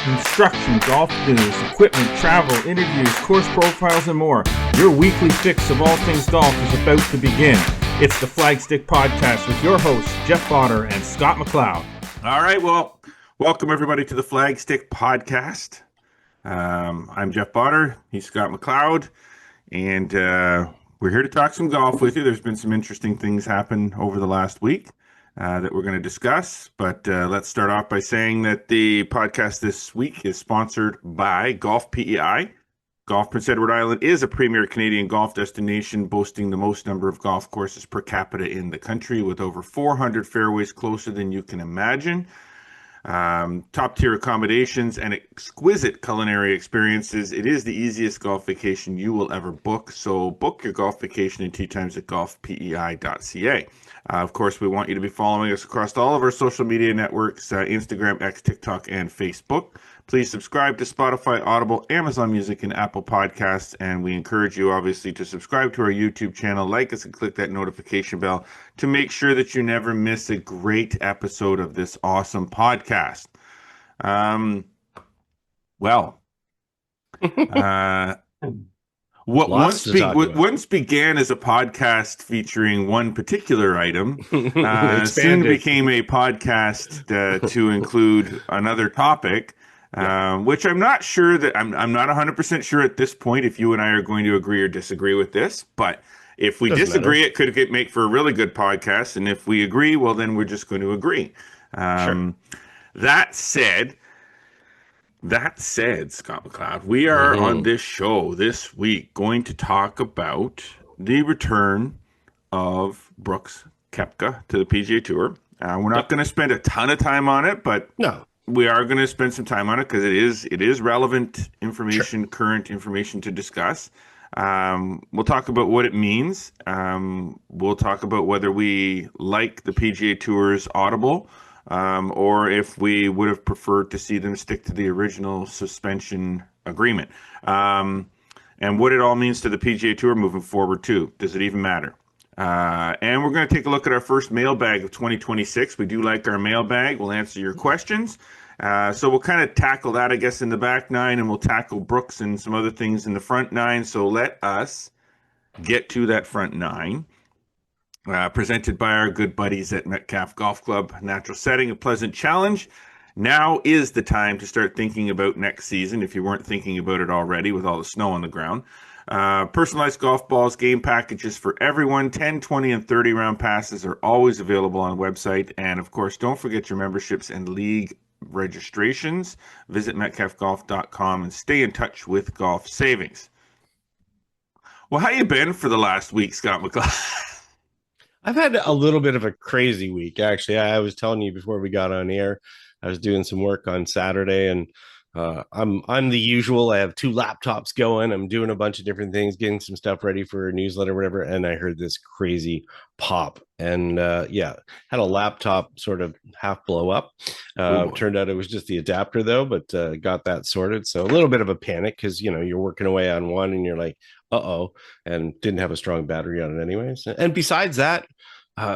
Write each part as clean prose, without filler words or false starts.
Instruction, golf news, equipment, travel, interviews, course profiles, and more. Your weekly fix of all things golf is about to begin. It's the Flagstick Podcast with your hosts, Jeff Potter and Scott McLeod. All right, well, welcome everybody to the Flagstick Podcast. I'm Jeff Potter, he's Scott McLeod, and we're here to talk some golf with you. There's been some interesting things happen over the last week that we're going to discuss, but let's start off by saying that the podcast this week is sponsored by Golf PEI. Golf Prince Edward Island is a premier Canadian golf destination boasting the most number of golf courses per capita in the country, with over 400 fairways closer than you can imagine. Top tier accommodations and exquisite culinary experiences. It is the easiest golf vacation you will ever book. So book your golf vacation and tee times at golfpei.ca. Of course, we want you to be following us across all of our social media networks, Instagram, X, TikTok, and Facebook. Please subscribe to Spotify, Audible, Amazon Music, and Apple Podcasts. And we encourage you, obviously, to subscribe to our YouTube channel, like us, and click that notification bell to make sure that you never miss a great episode of this awesome podcast. What once began as a podcast featuring one particular item soon became a podcast to include another topic. Which I'm not sure that I'm not 100% sure at this point if you and I are going to agree or disagree with this, but if we disagree, it could make for a really good podcast, and if we agree, well, then we're just going to agree. Sure. That said, Scott McLeod, we are on this show this week going to talk about the return of Brooks Koepka to the PGA Tour. We're not going to spend a ton of time on it, but no. We are going to spend some time on it because it is relevant information, current information to discuss. We'll talk about what it means. We'll talk about whether we like the PGA Tour's Audible, or if we would have preferred to see them stick to the original suspension agreement. And what it all means to the PGA Tour moving forward too. Does it even matter? And we're going to take a look at our first mailbag of 2026. We do like our mailbag. We'll answer your questions. So we'll kind of tackle that, I guess, in the back nine, and we'll tackle Brooks and some other things in the front nine. So let us get to that front nine. Presented by our good buddies at Metcalf Golf Club. Natural setting, a pleasant challenge. Now is the time to start thinking about next season, if you weren't thinking about it already with all the snow on the ground. Personalized golf balls, game packages for everyone. 10, 20, and 30 round passes are always available on the website. And of course, don't forget your memberships and league registrations. Visit metcalfgolf.com and stay in touch with golf savings. Well, how you been for the last week, Scott McLeod? I've had a little bit of a crazy week, actually. I was telling you before we got on air, I was doing some work on Saturday, and I'm the usual. I have two laptops going. I'm doing a bunch of different things, getting some stuff ready for a newsletter, whatever. And I heard this crazy pop, and had a laptop sort of half blow up. Turned out it was just the adapter though, but got that sorted. So a little bit of a panic because you're working away on one, and you're like, and didn't have a strong battery on it anyways. And besides that,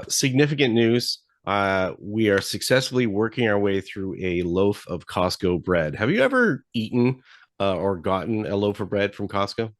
significant news. We are successfully working our way through a loaf of Costco bread. Have you ever eaten or gotten a loaf of bread from Costco?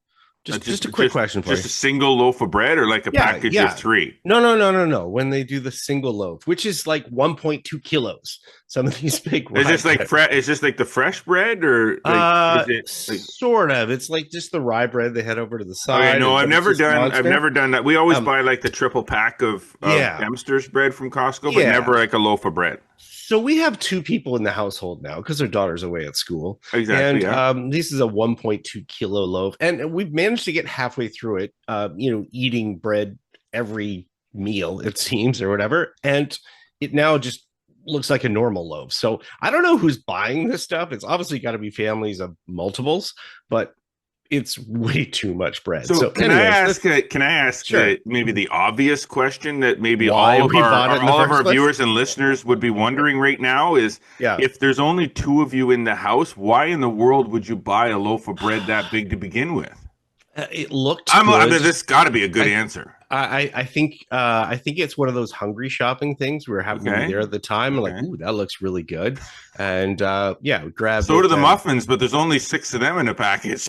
Just a quick question for you. Just a single loaf of bread, or like a package of three? No. When they do the single loaf, which is like 1.2 kilos. Some of these big. Is this like Is this like the fresh bread, or like, is it sort of? It's like just the rye bread they had over to the side. Okay, no, I've never done that. We always buy like the triple pack of Dempster's bread from Costco, but never like a loaf of bread. So we have two people in the household now because their daughter's away at school. Exactly. And this is a 1.2 kilo loaf. And we've managed to get halfway through it, eating bread every meal, it seems, or whatever. And it now just looks like a normal loaf. So I don't know who's buying this stuff. It's obviously got to be families of multiples, but it's way too much bread. So can I ask sure. Maybe the obvious question that maybe all of our viewers and listeners would be wondering right now is, if there's only two of you in the house, why in the world would you buy a loaf of bread that big to begin with? It looked good. This got to be a good answer. I think it's one of those hungry shopping things where happened to be Okay. there at the time and like, Okay. ooh, that looks really good. And yeah, grabbed So do it the and muffins, but there's only 6 of them in a package.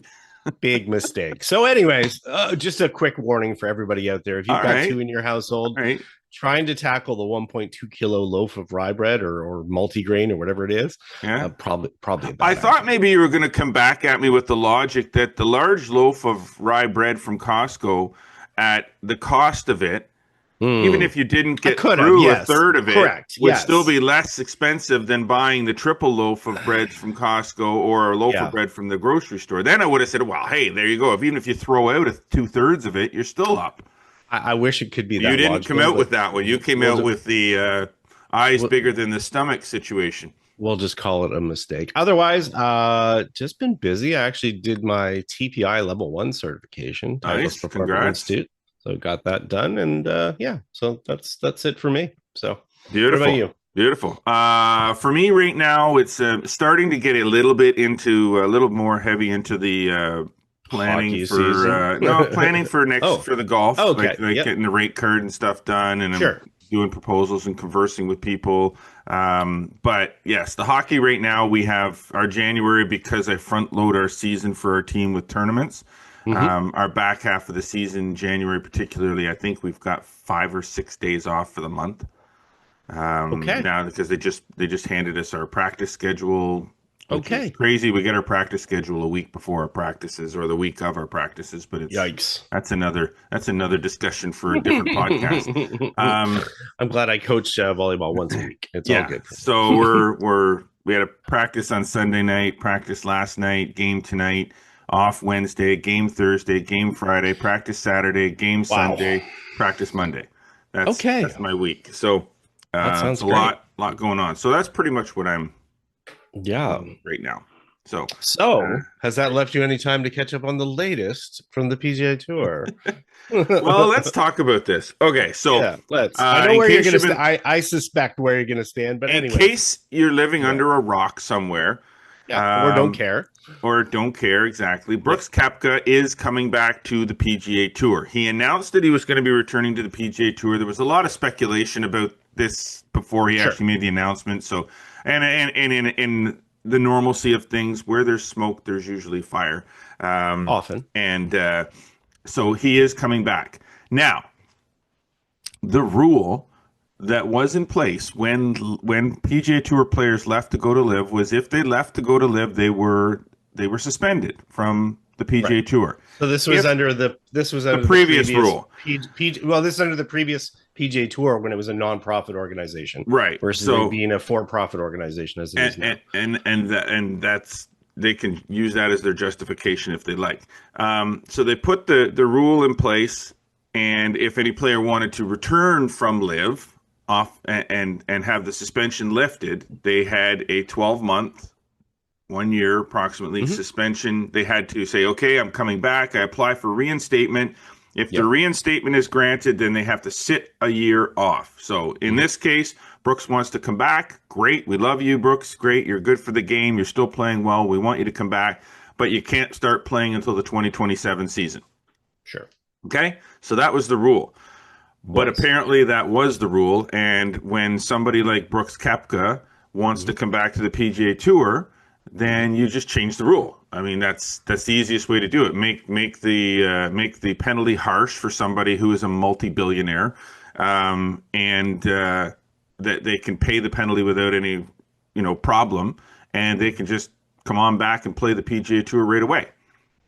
big mistake. So, anyways, just a quick warning for everybody out there. If you've All got right. two in your household, All right. trying to tackle the 1.2 kilo loaf of rye bread or multigrain or whatever it is, Yeah. probably a I bad thought idea. maybe you were going to come back at me with the logic that the large loaf of rye bread from Costco, at the cost of it, even Hmm. if you didn't I get could have, through a yes, third of it, correct, would still yes, be less expensive than buying the triple loaf of bread from Costco or a loaf of yeah. bread from the grocery store. Then I would have said, well, hey, there you go. Even if you throw out 2/3 of it, you're still up. I wish it could be You that didn't come logical, out but with that one. You came we'll out do, with the eyes we'll, bigger than the stomach situation. we'll just call it a mistake. Otherwise, just been busy. I actually did my TPI level 1 certification, Titleist Nice. Performance Congrats. Institute. So got that done, and yeah, so that's it for me. So, what about Beautiful. you? Beautiful. For me right now, it's starting to get a little bit into a little more heavy into the planning Hockey for season. planning for next Oh, for the golf, okay. like Yep. getting the rate card and stuff done, and I'm Sure. doing proposals and conversing with people. But yes, the hockey right now we have our January, because I front load our season for our team with tournaments. Hmm. Our back half of the season, January particularly, I think we've got 5 or 6 days off for the month. Okay. Now because they just handed us our practice schedule, which is Okay. crazy. We get our practice schedule a week before our practices or the week of our practices, but Yikes. that's another discussion for a different podcast. Um, I'm glad I coach volleyball once a week. It's all yeah, good. so we had a practice on Sunday night, practice last night, game tonight, off Wednesday, game Thursday, game Friday, practice Saturday, game Wow. Sunday, practice Monday. Okay. That's my week. So That it's sounds a great. lot going on. So that's pretty much what I'm Yeah. doing right now. So So, has that left you any time to catch up on the latest from the PGA Tour? well, let's talk about this. Okay, so Yeah, let's. I know in where you're case going to you've stand. been I suspect where you're going to stand, but in anyways. case you're living Yeah. under a rock somewhere, Yeah. Or don't um, care. or don't care exactly. Yep. Brooks Koepka is coming back to the PGA Tour. He announced that he was going to be returning to the PGA Tour. There was a lot of speculation about this before he Sure. actually made the announcement. So, and in the normalcy of things, where there's smoke, there's usually fire. Often. And so he is coming back. Now, the rule that was in place when PGA Tour players left to go to live was if they left to go to live, they were suspended from the Right. PGA Tour. So this was If under the previous rule, well, this is under the previous PGA Tour when it was a nonprofit organization, right? versus it So being a for-profit organization as it is now. and that's they can use that as their justification if they like. So they put the rule in place, and if any player wanted to return from live off and have the suspension lifted, they had a 12-month, 1 year approximately Mhm. suspension. They had to say, okay, I'm coming back. I apply for reinstatement. If the Yep. reinstatement is granted, then they have to sit a year off. So in Mhm. this case, Brooks wants to come back. Great. We love you, Brooks. Great. You're good for the game. You're still playing well. We want you to come back, but you can't start playing until the 2027 season. Sure. Okay? So that was the rule. But Was. apparently that was the rule. And when somebody like Brooks Koepka wants to Mhm. come back to the PGA Tour, then you just change the rule. I mean, that's the easiest way to do it. Make the penalty harsh for somebody who is a multi-billionaire, and that they can pay the penalty without any problem, and they can just come on back and play the PGA Tour right away.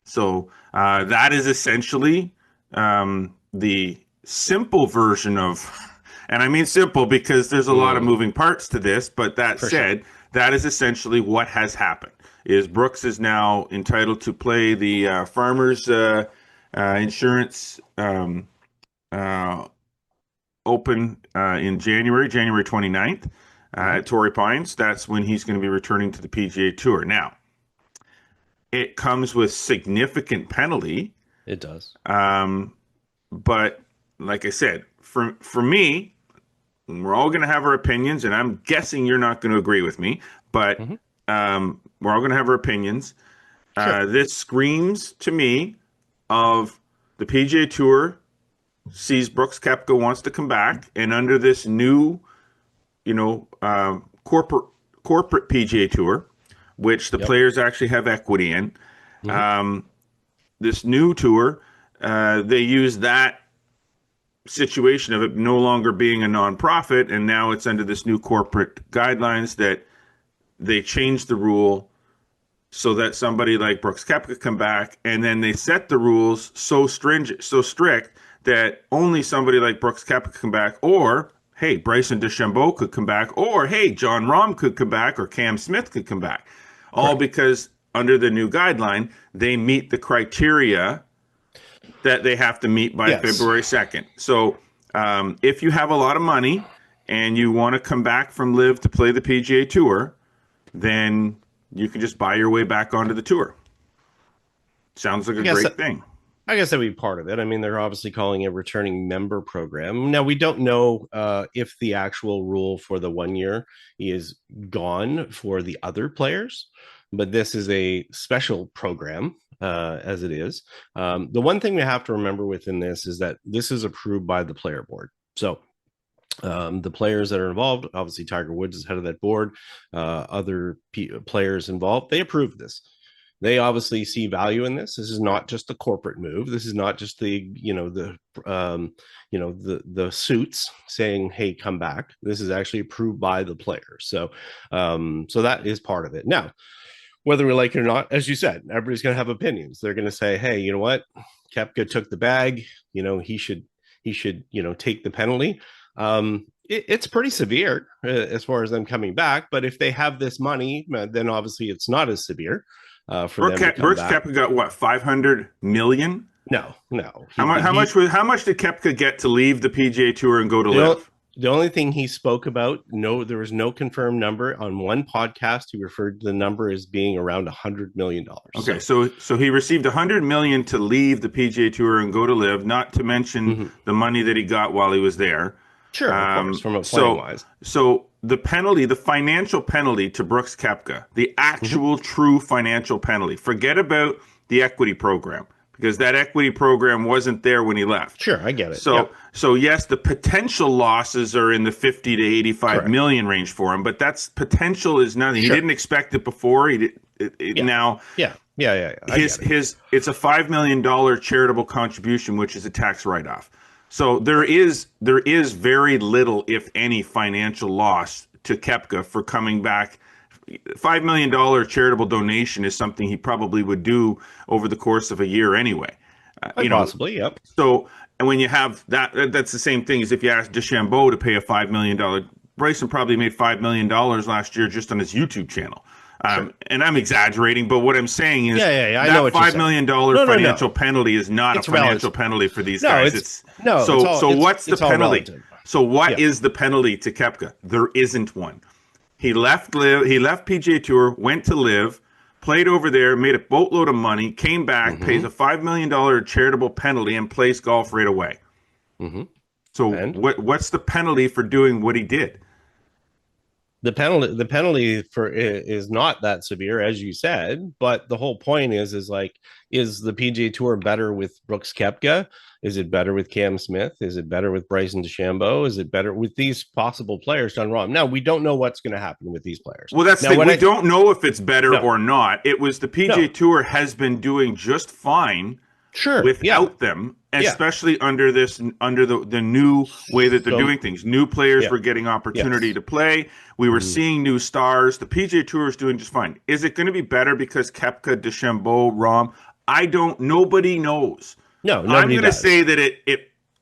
So that is essentially the simple version of, and I mean simple because there's a lot of Mm, moving parts to this, but that for sure. said, that is essentially what has happened. Is Brooks is now entitled to play the Farmers Insurance uh, Open in January 29th Mhm. at Torrey Pines. That's when he's going to be returning to the PGA Tour. Now, it comes with significant penalty. It does. But like I said, for me, we're all going to have our opinions, and I'm guessing you're not going to agree with me, but Mhm. we're all going to have our opinions. Sure. This screams to me of the PGA Tour sees Brooks Koepka wants to come back, and under this new, corporate PGA Tour, which the players actually have equity in, this new tour, they use that situation of it no longer being a nonprofit, and now it's under this new corporate guidelines that they changed the rule so that somebody like Brooks Koepka come back, and then they set the rules so stringent, so strict that only somebody like Brooks Koepka come back, or hey, Bryson DeChambeau could come back, or hey, John Rahm could come back, or Cam Smith could come back, all because under the new guideline they meet the criteria that they have to meet by February 2nd. So if you have a lot of money and you want to come back from LIV to play the PGA Tour, then you can just buy your way back onto the tour. Sounds like a great thing. I guess that would be part of it. I mean, they're obviously calling it a returning member program. Now, we don't know if the actual rule for the 1 year is gone for the other players, but this is a special program as it is. The one thing we have to remember within this is that this is approved by the player board. So the players that are involved, obviously Tiger Woods is head of that board, other players involved, they approved this. They obviously see value in this. This is not just a corporate move. This is not just the suits saying, "Hey, come back." This is actually approved by the players. So that is part of it. Now, whether we like it or not, as you said, everybody's going to have opinions. They're going to say, "Hey, you know what? Koepka took the bag. He should take the penalty." It's pretty severe as far as them coming back. But if they have this money, then obviously it's not as severe. For them to come Brooks back. Koepka got what, $500 million? No. How much did Koepka get to leave the PGA Tour and go to LIV? The only thing he spoke about, there was no confirmed number. On one podcast, he referred to the number as being around $100 million. Okay, so he received $100 million to leave the PGA Tour and go to LIV, not to mention the money that he got while he was there. Sure, of course, from a playing wise. So the penalty, the financial penalty to Brooks Koepka, the actual true financial penalty, forget about the equity program, because that equity program wasn't there when he left. Sure, I get it. So yes, the potential losses are in the 50 to 85 million range for him, but that's potential is nothing. Sure. He didn't expect it before. Now. Yeah. It's a $5 million charitable contribution, which is a tax write-off. So there is very little, if any, financial loss to Koepka for coming back. $5 million charitable donation is something he probably would do over the course of a year anyway. Possibly, yep. So, and when you have that's the same thing as if you ask DeChambeau to pay a $5 million. Bryson probably made $5 million last year just on his YouTube channel. Sure. And I'm exaggerating, but what I'm saying is I know what $5 million financial penalty is not a financial penalty for these guys. What's the penalty? So what is the penalty to Koepka? There isn't one. He left LIV, he left PGA Tour, went to LIV, played over there, made a boatload of money, came back, pays a $5 million charitable penalty, and plays golf right away. So what's the penalty for doing what he did? The penalty for is not that severe, as you said, but the whole point is the PGA Tour better with Brooks Koepka? Is it better with Cam Smith? Is it better with Bryson DeChambeau? Is it better with these possible players done wrong? Now, we don't know what's going to happen with these players. Well, that's the thing. We don't know if it's better or not. It was the PGA Tour has been doing just fine without them, especially under the new way that they're doing things. New players were getting opportunity to play. We were seeing new stars. The PGA Tour is doing just fine. Is it going to be better because Koepka, DeChambeau, Rahm? Nobody knows. No, I'm going to say that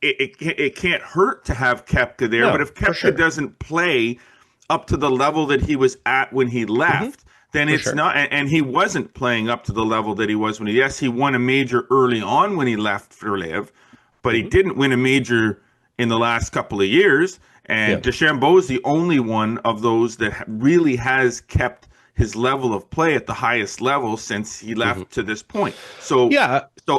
it can't hurt to have Koepka there, but if Koepka doesn't play up to the level that he was at when he left, then it's not, and he wasn't playing up to the level that he was when he won a major early on when he left for LIV, but he didn't win a major in the last couple of years, and DeChambeau is the only one of those that really has kept his level of play at the highest level since he left to this point. So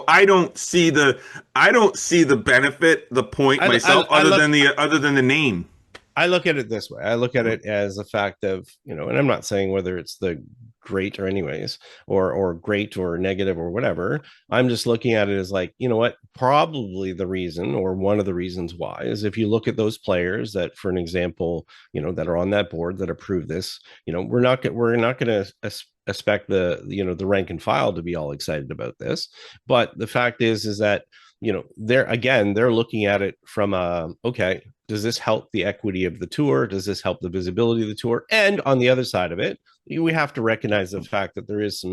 I don't see the benefit, the point myself, other than the name. I look at it this way. I look at it as a fact of, and I'm not saying whether it's the great or anyways, or great or negative or whatever. I'm just looking at it as like, you know what, probably the reason or one of the reasons why is if you look at those players that, for an example, you know, that are on that board that approve this, you know, we're not going to expect the, you know, the rank and file to be all excited about this. But the fact is that, you know, they're looking at it from okay, does this help the equity of the tour? Does this help the visibility of the tour? And on the other side of it, we have to recognize the fact that there is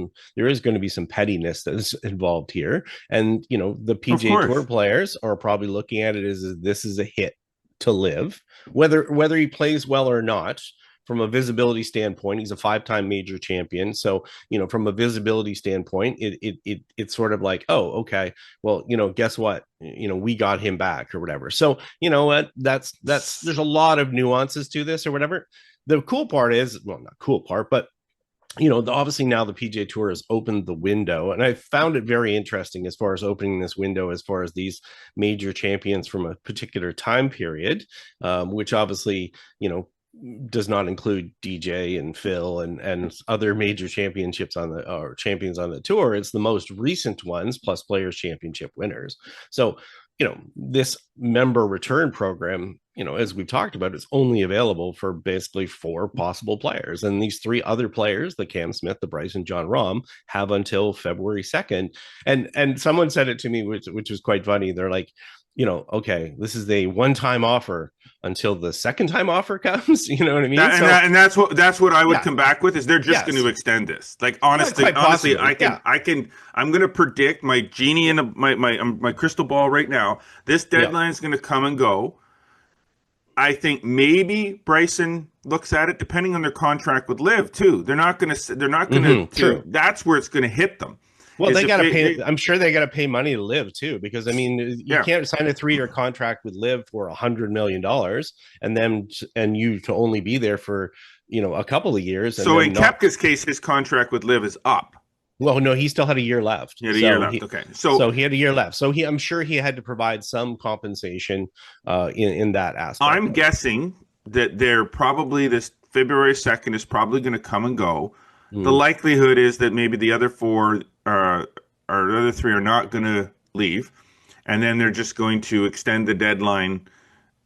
going to be some pettiness that is involved here. And, you know, the PGA Tour players are probably looking at it as this is a hit to live, whether he plays well or not. From a visibility standpoint, he's a 5-time major champion. So, you know, from a visibility standpoint, it's sort of like, oh, okay, well, you know, guess what? You know, we got him back or whatever. So, you know what? That's there's a lot of nuances to this or whatever. The cool part is, well, not cool part, but you know, obviously now the PGA Tour has opened the window, and I found it very interesting as far as opening this window, as far as these major champions from a particular time period, which obviously, you know, does not include DJ and Phil and other major championships champions on the tour. It's the most recent ones plus Players Championship winners. So, you know, this member return program, you know, as we've talked about, is only available for basically 4 possible players. And these 3 other players, the Cam Smith, the Bryce, and John Rahm, have until February 2nd. And someone said it to me, which was quite funny. They're like, you know, okay, this is a one-time offer until the second-time offer comes. You know what I mean? And that's what I would come back with, is they're just going to extend this. Like, honestly, I'm going to predict, my genie in my crystal ball right now, this deadline is going to come and go. I think maybe Bryson looks at it, depending on their contract with Liv too. They're not going to. That's where it's going to hit them. Well, they got to pay. I'm sure they got to pay money to Liv too, because I mean, you can't sign a 3-year contract with Liv for $100 million and you to only be there for, you know, a couple of years. So in Koepka's case, his contract with Liv is up. Well, no, he still had a year left. He had a year left. Okay, so he had a year left. So I'm sure he had to provide some compensation in that aspect. I'm guessing that they're probably, this February 2nd is probably going to come and go. The likelihood is that maybe the other 4 or the other 3 are not going to leave, and then they're just going to extend the deadline,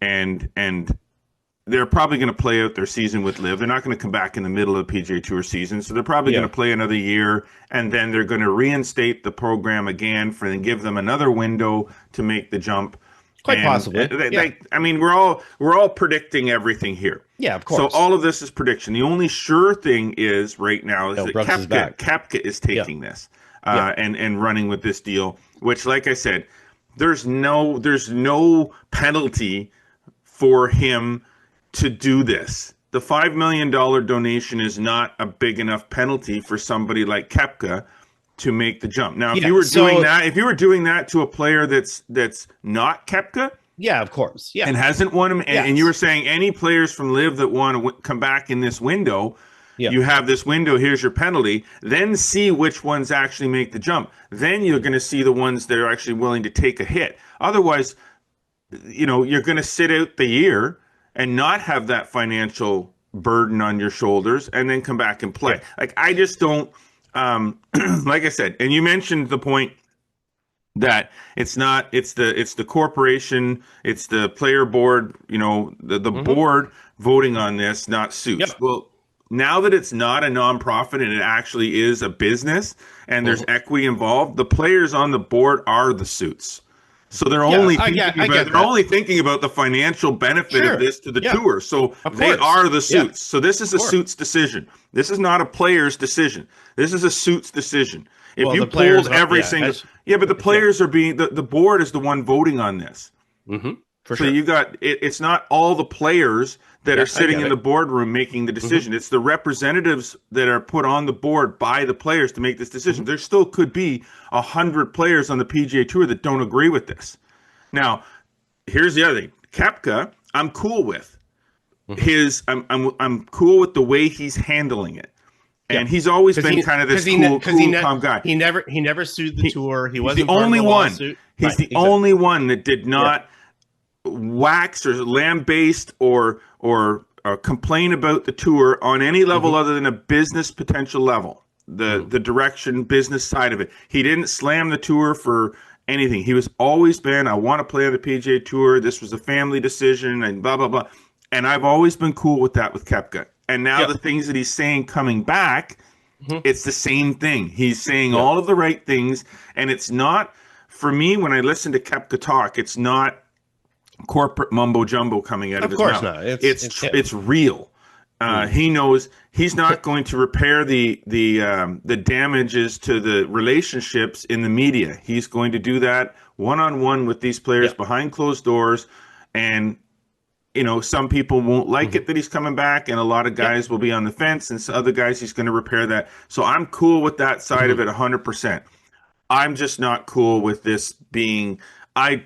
and they're probably going to play out their season with Liv. They're not going to come back in the middle of the PGA Tour season, so they're probably going to play another year, and then they're going to reinstate the program again and give them another window to make the jump. Quite possibly. I mean, we're all predicting everything here. Yeah, of course. So all of this is prediction. The only sure thing is right now is that Koepka is taking this and running with this deal, which, like I said, there's no penalty for him to do this. The $5 million donation is not a big enough penalty for somebody like Koepka to make the jump. Now, if you were doing that to a player that's not Koepka, yeah, of course, and hasn't won him, and you were saying any players from Liv that want to come back in this window, you have this window, here's your penalty, then see which ones actually make the jump. Then you're going to see the ones that are actually willing to take a hit. Otherwise, you know, you're going to sit out the year and not have that financial burden on your shoulders and then come back and play. Like, I just don't. Like I said, and you mentioned the point that it's the corporation, it's the player board, you know, the board voting on this, not suits. Well, now that it's not a nonprofit and it actually is a business and there's equity involved, the players on the board are the suits. So they're only thinking about the financial benefit of this to the tour. So they are the suits. So this is a suits decision. This is not a player's decision. This is a suits decision. If you pulled every single, but the players are being the board is the one voting on this. For sure. So you got it's not all the players that are sitting in the boardroom making the decision. It's the representatives that are put on the board by the players to make this decision. There still could be 100 players on the PGA Tour that don't agree with this. Now, here's the other thing. Koepka, I'm cool with. I'm cool with the way he's handling it. And he's always been kind of this calm guy. He never sued the tour. He wasn't the only one. He's the only one that did not wax or lambaste or complain about the tour on any level other than a business potential level, the direction, business side of it. He didn't slam the tour for anything. He was always been, I want to play on the PGA Tour. This was a family decision and blah, blah, blah. And I've always been cool with that with Koepka. And now the things that he's saying coming back, it's the same thing. He's saying all of the right things. And it's not, for me, when I listen to Koepka talk, it's not corporate mumbo jumbo coming out of his mouth. Of course not. It's real. He knows he's not going to repair the damages to the relationships in the media. He's going to do that one-on-one with these players behind closed doors. And, you know, some people won't like it that he's coming back, and a lot of guys will be on the fence, and other guys he's going to repair that. So I'm cool with that side of it 100%. I'm just not cool with this being... I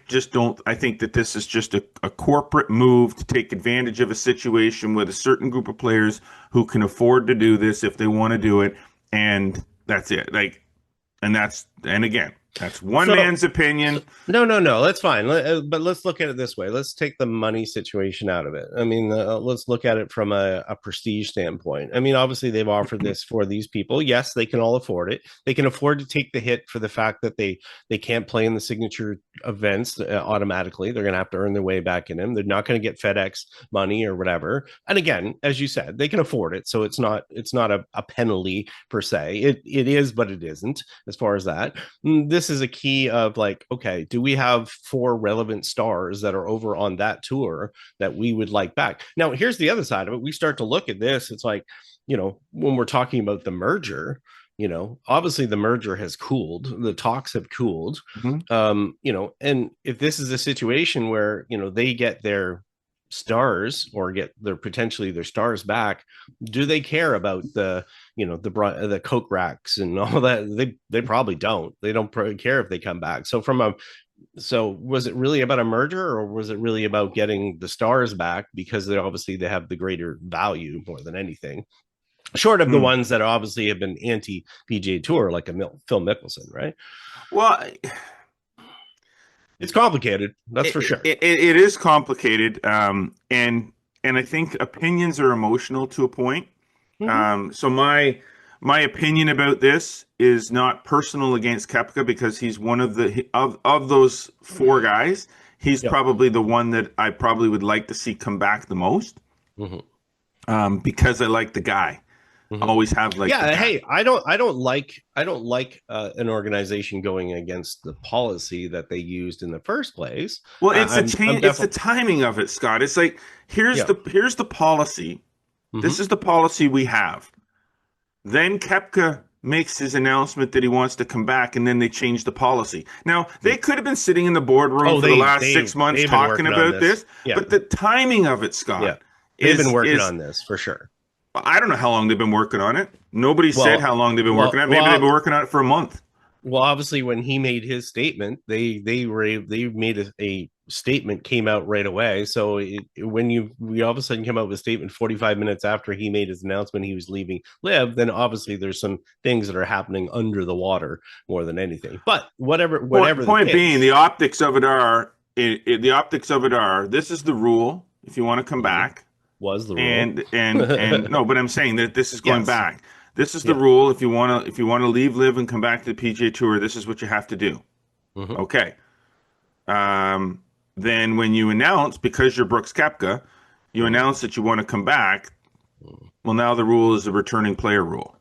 think that this is just a corporate move to take advantage of a situation with a certain group of players who can afford to do this if they want to do it. And that's it. And again, that's one man's opinion. No, that's fine. But let's look at it this way. Let's take the money situation out of it. I mean, let's look at it from a prestige standpoint. I mean, obviously they've offered this for these people. Yes, they can all afford it. They can afford to take the hit for the fact that they can't play in the signature events automatically. They're going to have to earn their way back in them. They're not going to get FedEx money or whatever. And again, as you said, they can afford it. So it's not a penalty per se. It is, but it isn't as far as that. This is a key of like, okay, do we have 4 relevant stars that are over on that tour that we would like back? Now, here's the other side of it. We start to look at this. It's like, you know, when we're talking about the merger, you know, obviously the merger has cooled. The talks have cooled. You know, and if this is a situation where, you know, they get their stars or get potentially their stars back, do they care about the, you know, the coke racks and all that? They probably don't. They don't care if they come back. So was it really about a merger, or was it really about getting the stars back because they have the greater value more than anything, short of the ones that obviously have been anti PGA Tour, like a Phil Mickelson, right? Well, it's complicated, that's for sure. It is complicated, and I think opinions are emotional to a point. So my opinion about this is not personal against Koepka, because he's one of those 4 guys. He's probably the one that I probably would like to see come back the most, because I like the guy. Always have like hey, I don't like an organization going against the policy that they used in the first place. Well, it's it's the timing of it, Scott. It's like here's the policy. This is the policy we have. Then Koepka makes his announcement that he wants to come back, and then they change the policy. Now, they could have been sitting in the boardroom for the last 6 months talking about this, but the timing of it, Scott, they've been working on this for sure. I don't know how long they've been working on it. Nobody said how long they've been working on it. Maybe they've been working on it for a month. Well, obviously, when he made his statement, they made a statement came out right away. So we all of a sudden come out with a statement 45 minutes after he made his announcement he was leaving LIV, then obviously there's some things that are happening under the water more than anything. But whatever. Point being, the optics of it are this is the rule. If you want to come back. Was the rule. And no, but I'm saying that this is going back. This is the rule. If you want to leave LIV and come back to the PGA Tour, this is what you have to do. Okay. Then when you announce, because you're Brooks Koepka, you announce that you want to come back. Well, now the rule is the returning player rule.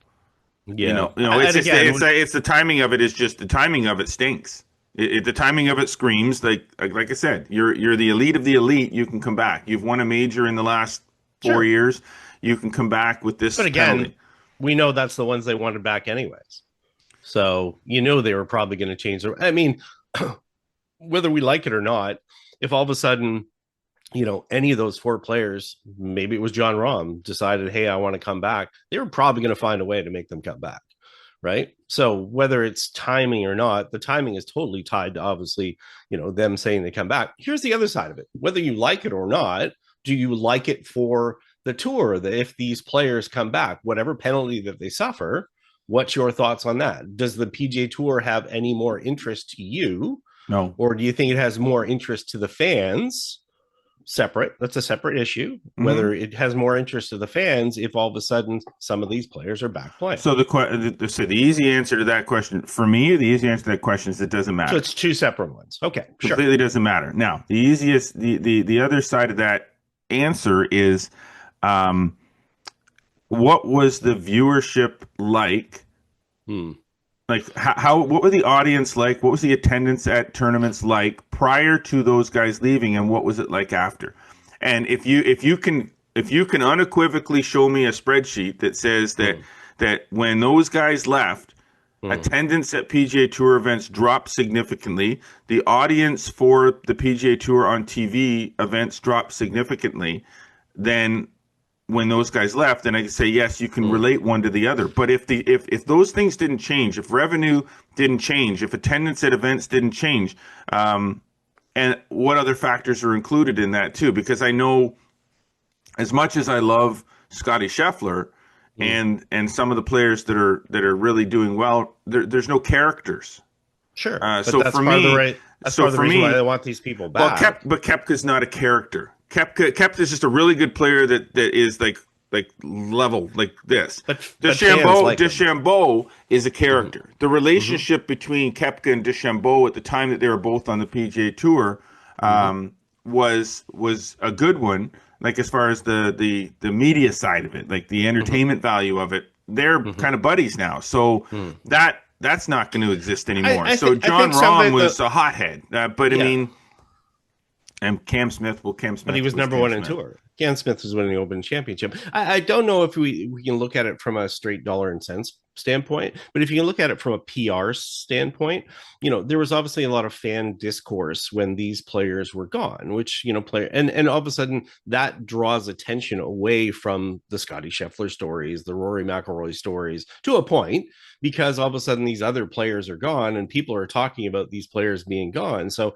Yeah. It's the timing of it is just the timing of it stinks. The timing of it screams like I said, you're the elite of the elite. You can come back. You've won a major in the last 4 years. You can come back with this. But again, penalty. We know that's the ones they wanted back anyways. So they were probably going to change their. I mean, whether we like it or not, if all of a sudden, any of those 4 players, maybe it was John Rahm, decided, hey, I want to come back, they were probably going to find a way to make them come back. Right. So whether it's timing or not, the timing is totally tied to obviously, them saying they come back. Here's the other side of it. Whether you like it or not, do you like it for the tour that if these players come back, whatever penalty that they suffer, what's your thoughts on that? Does the PGA Tour have any more interest to you? No. Or do you think it has more interest to the fans separate. That's a separate issue. Whether it has more interest to the fans if all of a sudden some of these players are back playing. So the easy answer to that question for me, the easy answer to that question is it doesn't matter. So it's two separate ones. Okay, completely doesn't matter. Now, the other side of that answer is, what was the viewership like? Like what were the audience like? What was the attendance at tournaments like prior to those guys leaving, and what was it like after? And if you can unequivocally show me a spreadsheet that says that when those guys left, attendance at PGA Tour events dropped significantly, the audience for the PGA Tour on TV events dropped significantly, then when those guys left, then I can say, yes, you can relate one to the other. But if those things didn't change, if revenue didn't change, if attendance at events didn't change, and what other factors are included in that too? Because I know, as much as I love Scotty Scheffler and some of the players that are really doing well, there's no characters. Sure. So that's for me, that's part of the reason why they want these people back. Well, but Koepka's not a character. Koepka is just a really good player that is like level like this. But DeChambeau is a character. The relationship between Koepka and DeChambeau at the time that they were both on the PGA Tour was a good one. Like, as far as the media side of it, like the entertainment value of it, they're kind of buddies now. So that's not going to exist anymore. John Rahm was a hothead, but I mean. And Cam Smith. But he was number one in tour. Cam Smith was winning the Open Championship. I don't know if we can look at it from a straight dollar and cents standpoint, but if you can look at it from a PR standpoint, there was obviously a lot of fan discourse when these players were gone, which, and all of a sudden that draws attention away from the Scotty Scheffler stories, the Rory McIlroy stories, to a point, because all of a sudden these other players are gone and people are talking about these players being gone. So,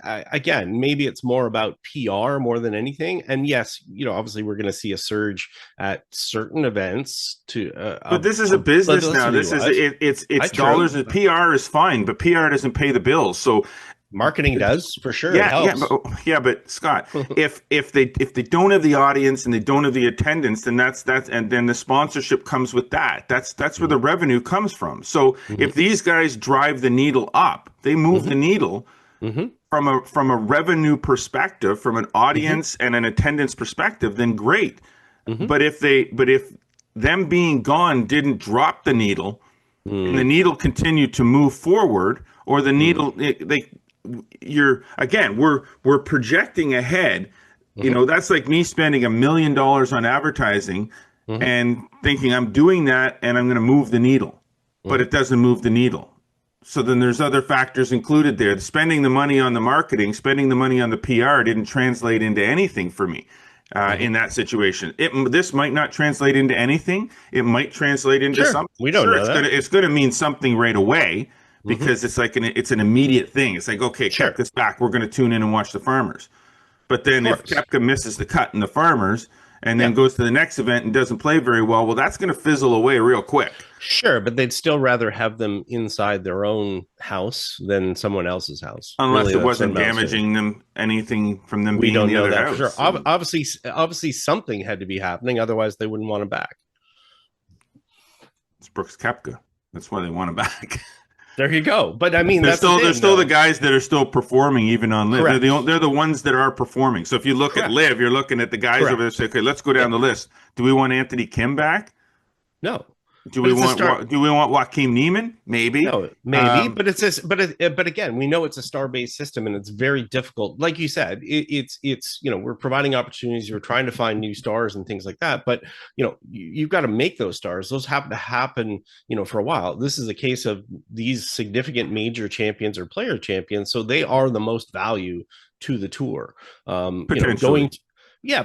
again, maybe it's more about PR more than anything. And yes, obviously we're going to see a surge at certain events but this is a business now. This is it's dollars. PR is fine, but PR doesn't pay the bills. So marketing does, for sure. But Scott, if they don't have the audience and they don't have the attendance, then that's and then the sponsorship comes with that. That's where the revenue comes from. So if these guys drive the needle up, they move the needle from a revenue perspective, from an audience and an attendance perspective, then great. But if them being gone didn't drop the needle, and the needle continued to move forward, or the needle, we're projecting ahead. That's like me spending $1 million on advertising and thinking I'm doing that and I'm going to move the needle, but it doesn't move the needle. So then there's other factors included there. Spending the money on the marketing, spending the money on the PR didn't translate into anything for me. In that situation, this might not translate into anything. It might translate into something. We don't know that. It's going to mean something right away, because it's like it's an immediate thing. It's like, okay, Koepka's back. We're going to tune in and watch the Farmers. But then if Koepka misses the cut in the Farmers and then goes to the next event and doesn't play very well, that's going to fizzle away real quick. Sure, but they'd still rather have them inside their own house than someone else's house. Unless it wasn't damaging them, anything from them being in the other house. For sure. Obviously something had to be happening. Otherwise, they wouldn't want him back. It's Brooks Koepka. That's why they want him back. There you go. But I mean, there's still the guys that are still performing even on LIV. They're the ones that are performing. So if you look at LIV, you're looking at the guys over there. Say, okay, let's go down the list. Do we want Anthony Kim back? No. Do we want Joaquin Niemann? Maybe. No, maybe. But it's this. But again, we know it's a star-based system, and it's very difficult. Like you said, it's we're providing opportunities. We're trying to find new stars and things like that. But you've got to make those stars. Those have to happen. For a while. This is a case of these significant major champions or player champions, so they are the most value to the tour. Potentially.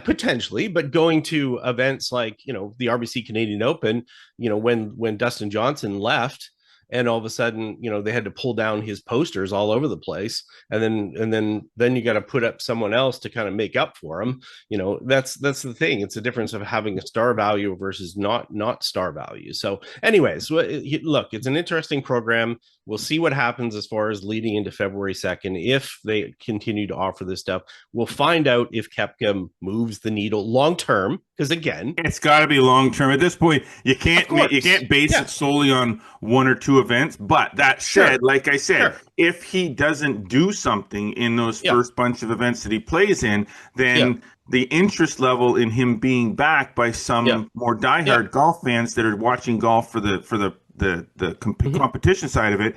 Potentially, but going to events like, the RBC Canadian Open, when Dustin Johnson left and all of a sudden, they had to pull down his posters all over the place, and then you got to put up someone else to kind of make up for him. That's the thing. It's a difference of having a star value versus not star value. So anyways, look, it's an interesting program. We'll see what happens as far as leading into February 2nd. If they continue to offer this stuff, we'll find out if Koepka moves the needle long term. Because again, it's got to be long term at this point. You can't base it solely on one or two events. But that said, like I said, if he doesn't do something in those first bunch of events that he plays in, then the interest level in him being back by some more diehard golf fans that are watching golf for the competition side of it.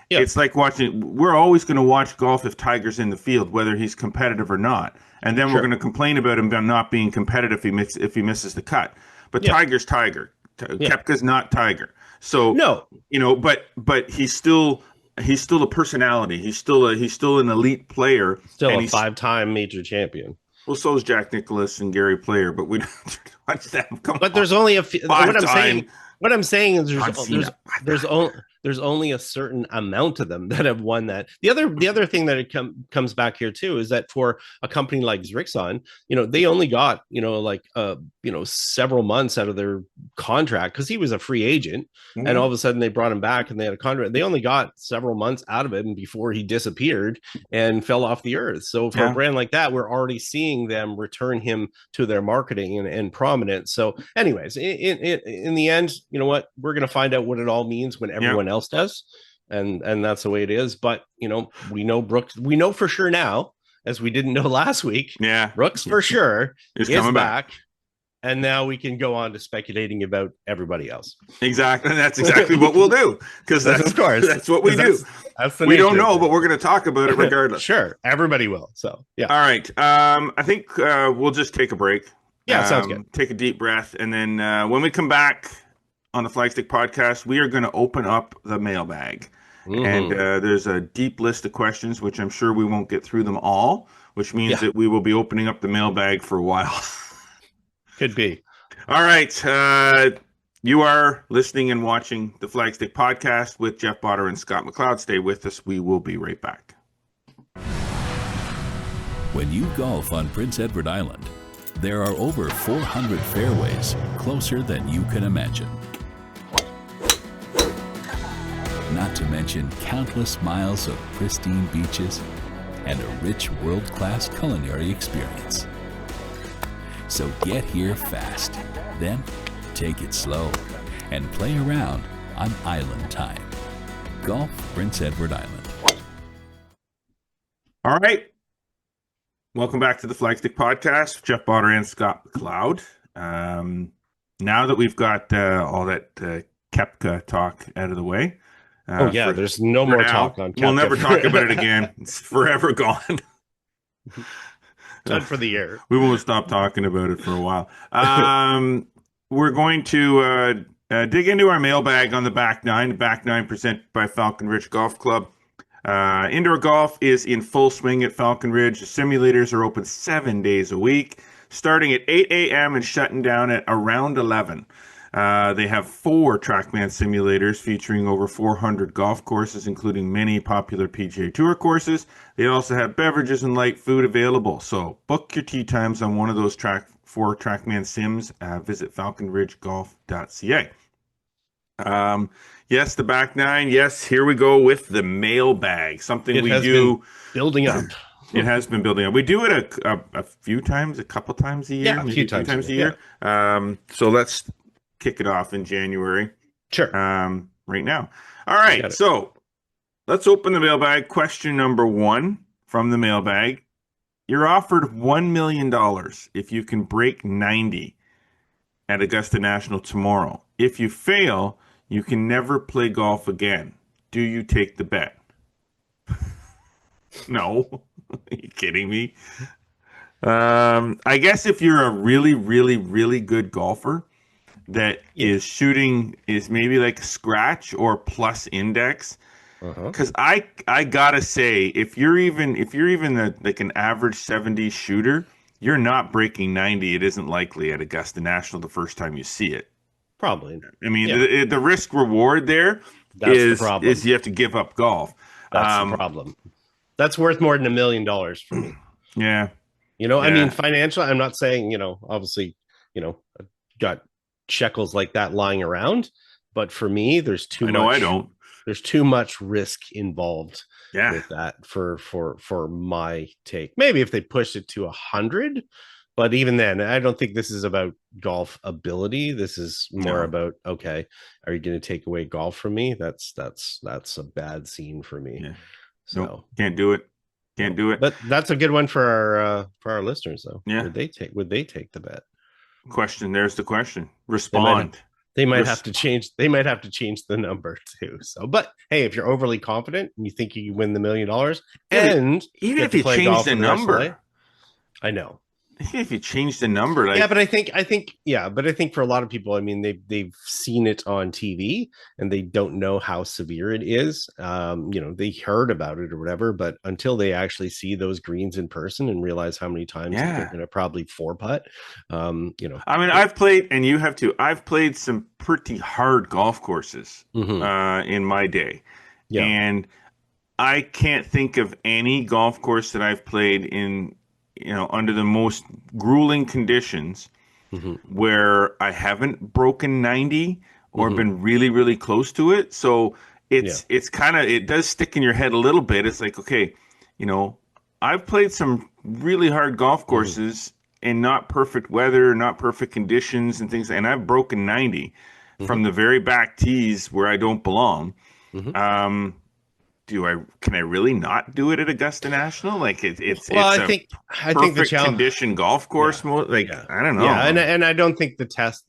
It's like watching. We're always going to watch golf if Tiger's in the field, whether he's competitive or not, and then we're going to complain about him not being competitive if he misses the cut. But Tiger's Tiger. Koepka's not Tiger. So no, but he's still a personality. He's still an elite player. Still a 5-time major champion. Well, so is Jack Nicklaus and Gary Player, but we don't watch them. There's only a few. What I'm saying is there's only a certain amount of them that have won that. The other thing that it comes back here too is that for a company like Zrixon, they only got several months out of their contract because he was a free agent, and all of a sudden they brought him back and they had a contract. They only got several months out of him before he disappeared and fell off the earth. So for a brand like that, we're already seeing them return him to their marketing and prominence. So anyways, in the end, you know what, we're going to find out what it all means when everyone else does, and that's the way it is. But we know Brooks, we know for sure now, as we didn't know last week. Brooks for sure is coming back, and now we can go on to speculating about everybody else. Exactly. That's exactly what we'll do, because that's what we do. We don't know, but we're going to talk about it regardless. Sure, everybody will. So all right, I think we'll just take a break. Sounds good. Take a deep breath, and then when we come back on the Flagstick podcast, we are going to open up the mailbag. And there's a deep list of questions, which I'm sure we won't get through them all, which means that we will be opening up the mailbag for a while. Could be. All right. You are listening and watching the Flagstick podcast with Jeff Botter and Scott McLeod. Stay with us. We will be right back. When you golf on Prince Edward Island, there are over 400 fairways closer than you can imagine. Not to mention countless miles of pristine beaches and a rich world-class culinary experience. So get here fast, then take it slow and play around on Island Time. Golf Prince Edward Island. All right. Welcome back to the Flagstick podcast. Jeff Botter and Scott McLeod. Now that we've got all that Koepka talk out of the way. There's no more talk on Koepka. We'll never talk about it again. It's forever gone. Done for the year. We won't stop talking about it for a while. We're going to dig into our mailbag on the back nine. The back nine presented by Falcon Ridge Golf Club. Indoor golf is in full swing at Falcon Ridge. The simulators are open 7 days a week, starting at 8 a.m. and shutting down at around 11. They have 4 TrackMan simulators featuring over 400 golf courses, including many popular PGA Tour courses. They also have beverages and light food available. So book your tee times on one of those 4 TrackMan sims. Visit falconridgegolf.ca. Yes, the back nine. Yes, here we go with the mailbag. Something we do. Building up. It has been building up. We do it a few times, a couple times a year. Yeah, a few times a year. So let's kick it off in January. Sure. Right now. All right. So let's open the mailbag. Question number 1 from the mailbag. You're offered $1 million if you can break 90 at Augusta National tomorrow. If you fail, you can never play golf again. Do you take the bet? No. Are you kidding me? I guess if you're a really, really, really good golfer that is maybe like a scratch or plus index, because I gotta say, if you're even like an average 70 shooter, you're not breaking 90. It isn't likely at Augusta National the first time you see it. Probably. I mean, the risk reward there That's the problem. is you have to give up golf. That's the problem. That's worth more than $1 million for me. Yeah. I mean, financially, I'm not saying, obviously, I've got shekels like that lying around, but for me, there's too much. I don't. There's too much risk involved with that for my take. Maybe if they push it to 100, but even then, I don't think this is about golf ability. This is more about, okay, are you going to take away golf from me? That's a bad scene for me. Yeah. So nope, can't do it. Can't do it. But that's a good one for our listeners, though. Yeah. Would they take the bet? Question. There's the question. Respond. They might have to change. They might have to change the number too. So, but hey, if you're overly confident and you think you can win the $1 million, and even if you change the number, I know. If you change the number, but I think for a lot of people, I mean, they've seen it on TV and they don't know how severe it is. They heard about it or whatever, but until they actually see those greens in person and realize how many times they're going to probably 4-putt, I mean, I've played, and you have too. I've played some pretty hard golf courses in my day, and I can't think of any golf course that I've played in, under the most grueling conditions where I haven't broken 90 or been really, really close to it. So it's kind of, it does stick in your head a little bit. It's like, okay, I've played some really hard golf courses in not perfect weather, not perfect conditions and things. And I've broken 90 from the very back tees where I don't belong. Can I really not do it at Augusta National? Like I think the condition golf course. I don't know. Yeah, and I don't think the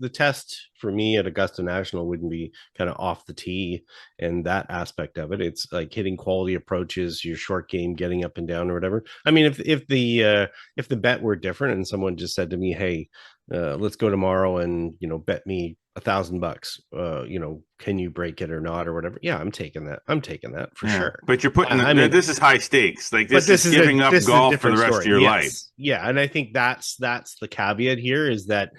test for me at Augusta National wouldn't be kind of off the tee and that aspect of it. It's like hitting quality approaches, your short game, getting up and down or whatever. I mean, if the bet were different and someone just said to me, hey, let's go tomorrow and bet me $1,000, can you break it or not or whatever? Yeah, I'm taking that for sure. But you're putting, this is high stakes. Like this is giving up golf for the rest of your life. Yeah. And I think that's the caveat here is that,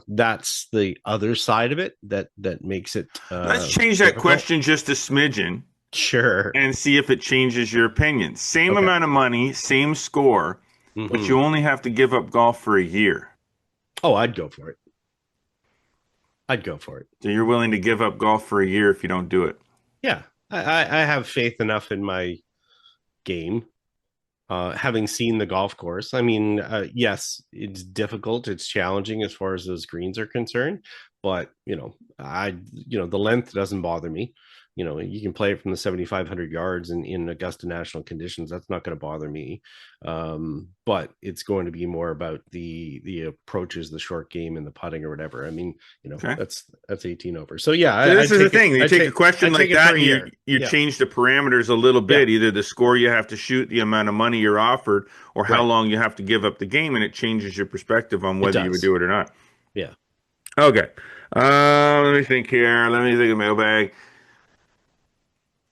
that's the other side of it that makes it. Let's change that question just a smidgen. Sure. And see if it changes your opinion. Same amount of money, same score, but you only have to give up golf for a year. Oh, I'd go for it. So you're willing to give up golf for a year if you don't do it? Yeah. I have faith enough in my game. Having seen the golf course, I mean, yes, it's difficult. It's challenging as far as those greens are concerned, but the length doesn't bother me. You can play it from the 7,500 yards in Augusta National conditions. That's not going to bother me. But it's going to be more about the approaches, the short game and the putting or whatever. I mean, that's 18 over. So yeah, so this is the thing. You take a question like that and you change the parameters a little bit, either the score you have to shoot, the amount of money you're offered, or how long you have to give up the game, and it changes your perspective on whether you would do it or not. Yeah. Okay. Let me think here. Let me think of mailbag.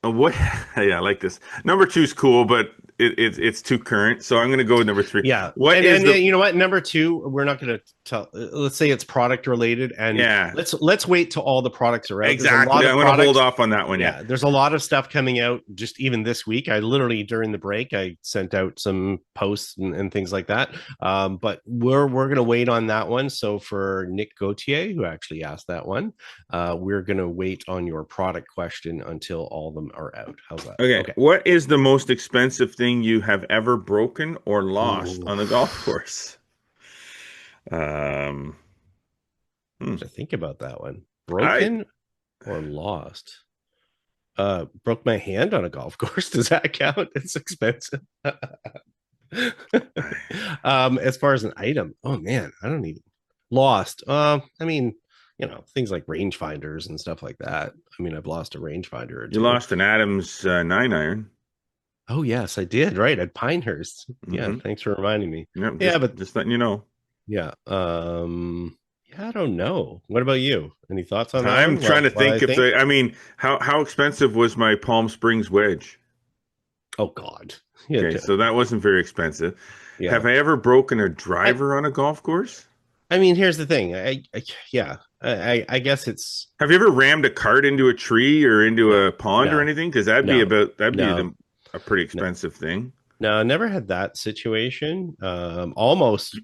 What? Yeah, I like this. Number 2 is cool, but it's too current, so I'm going to go with number 3. Yeah. You know what? Number 2, we're not going to tell. Let's say it's product related, and let's wait till all the products are out. Exactly. I'm going to hold off on that one. Yeah. There's a lot of stuff coming out just even this week. I literally during the break I sent out some posts and things like that. But we're going to wait on that one. So for Nick Gauthier, who actually asked that one, we're going to wait on your product question until all of them are out. How's that? Okay. What is the most expensive thing you have ever broken or lost on a golf course? To think about that one. Broken or lost? Broke my hand on a golf course. Does that count? It's expensive. As far as an item, oh man, I don't even lost. I mean, things like rangefinders and stuff like that. I mean, I've lost a rangefinder or two. You lost an Adams 9-iron. Oh yes, I did. Right at Pinehurst. Yeah, thanks for reminding me. Yep, but just letting you know. Yeah. I don't know. What about you? Any thoughts on that? I'm trying to think how expensive was my Palm Springs wedge? Oh God. Okay, so that wasn't very expensive. Yeah. Have I ever broken a driver on a golf course? I mean, here's the thing. I guess it's Have you ever rammed a cart into a tree or into no, a pond or no, anything? Because that'd no, be no, a pretty no. expensive thing. No, I never had that situation. Almost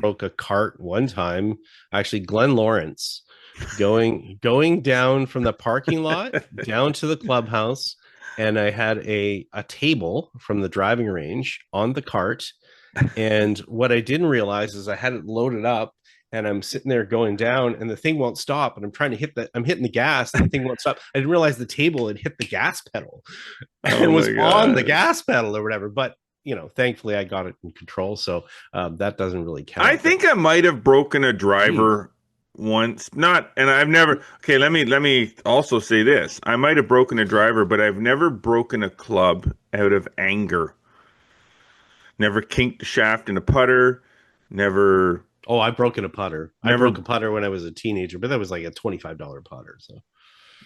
broke a cart one time. Actually, Glenn Lawrence going down from the parking lot down to the clubhouse, and I had a table from the driving range on the cart. And what I didn't realize is I had it loaded up, and I'm sitting there going down, and the thing won't stop. And I'm hitting the gas, and the thing won't stop. I didn't realize the table had hit the gas pedal Oh and was my on the god! gas pedal or whatever. But thankfully I got it in control, so that doesn't really count. I think I might have broken a driver once. Not, and I've never. Okay, let me also say this: I might have broken a driver, but I've never broken a club out of anger. Never kinked a shaft in a putter. Never. Oh, I broke a putter. I Never. broke a putter when I was a teenager, but that was like a $25 putter.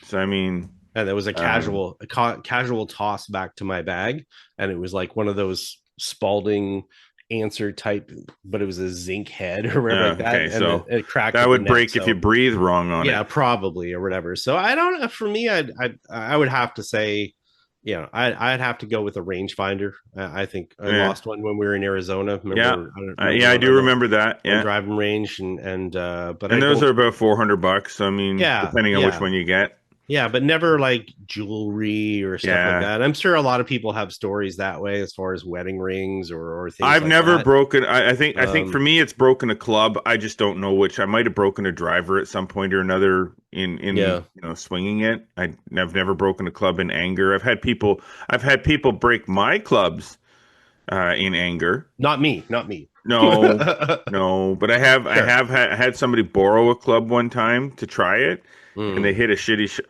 So I mean, And that was a casual toss back to my bag, and it was like one of those Spalding answer type, but it was a zinc head or whatever like that. okay, And so it cracked. that at would the break neck, if you breathe wrong on yeah, it. probably or whatever. So I don't know. For me, I would have to say, I'd have to go with a rangefinder. I think I lost one when we were in Arizona. Remember? I do remember that. Yeah, driving range but those are about $400. I mean, Yeah, depending on which one you get. yeah, but never like jewelry or stuff like that. I'm sure a lot of people have stories that way as far as wedding rings or things. I've like never that. broken. I think for me, it's broken a club. I just don't know which. I might have broken a driver at some point or another in swinging it. I've never broken a club in anger. I've had people break my clubs in anger. Not me. No, but I have had somebody borrow a club one time to try it, and they hit a shitty.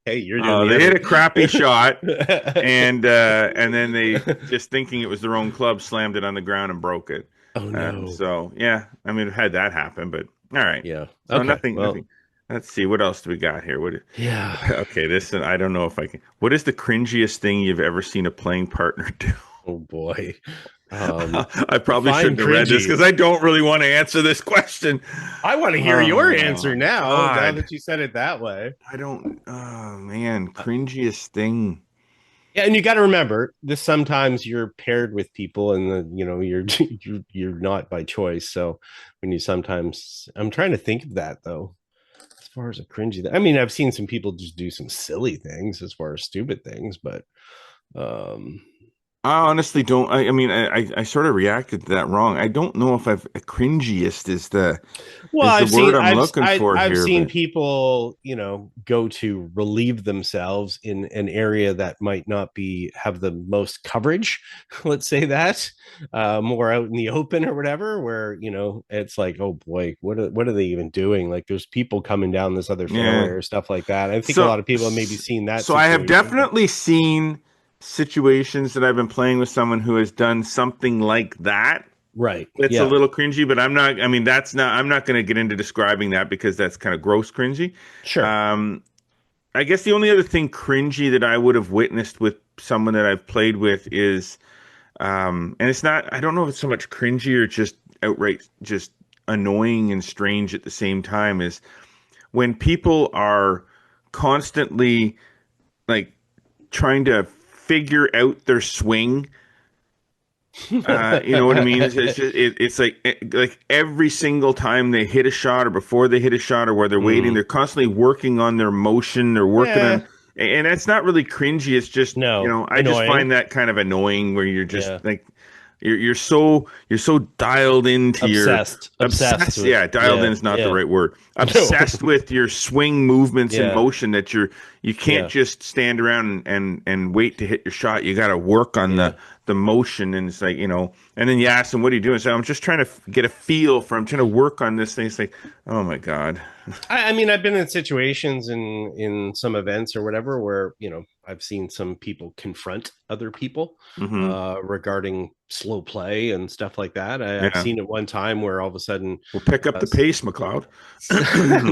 Hey, you're doing they hit a crappy shot, and then they, just thinking it was the wrong club, slammed it on the ground and broke it. Oh no! So yeah, I mean, I've had that happen, but all right. Yeah. So okay. nothing. Let's see, what else do we got here? Yeah. Okay, this, I don't know if I can. What is the cringiest thing you've ever seen a playing partner do? Oh boy. I probably shouldn't have read this because I don't really want to answer this question. I want to hear your answer now. God. Now that you said it that way. I don't. Oh man, cringiest thing. Yeah, and you got to remember this. Sometimes you're paired with people, and you're not by choice. So when I'm trying to think of that though. As far as a cringy, I mean, I've seen some people just do some silly things as far as stupid things, but I honestly don't. I mean, I sort of reacted to that wrong. I don't know if cringiest is the word I'm looking for. I've seen people, go to relieve themselves in an area that might not have the most coverage. Let's say that more out in the open or whatever, where it's like, oh boy, what are they even doing? Like, there's people coming down this other fairway or stuff like that. I think a lot of people have maybe seen that. So situation. I have definitely seen situations that I've been playing with someone who has done something like that. Right. It's a little cringy, but I'm not going to get into describing that because that's kind of gross cringy. Sure. I guess the only other thing cringy that I would have witnessed with someone that I've played with is, and it's not, I don't know if it's so much cringy or just outright just annoying and strange at the same time, is when people are constantly like trying to figure out their swing. You know what I mean? It's like every single time they hit a shot or before they hit a shot or where they're waiting, they're constantly working on their motion. They're working on, and that's not really cringy. It's just, I just find that kind of annoying where you're just like, you're so dialed into obsessed. Yeah, dialed in is not the right word. Obsessed with your swing movements and motion that you can't just stand around and wait to hit your shot. You got to work on the motion, and it's like, and then you ask them, what are you doing? So I'm just trying to get a feel for, I'm trying to work on this thing. It's like, oh my God. I mean, I've been in situations in some events or whatever where, I've seen some people confront other people regarding slow play and stuff like that. I've seen it one time where all of a sudden we'll pick up the pace, McLeod.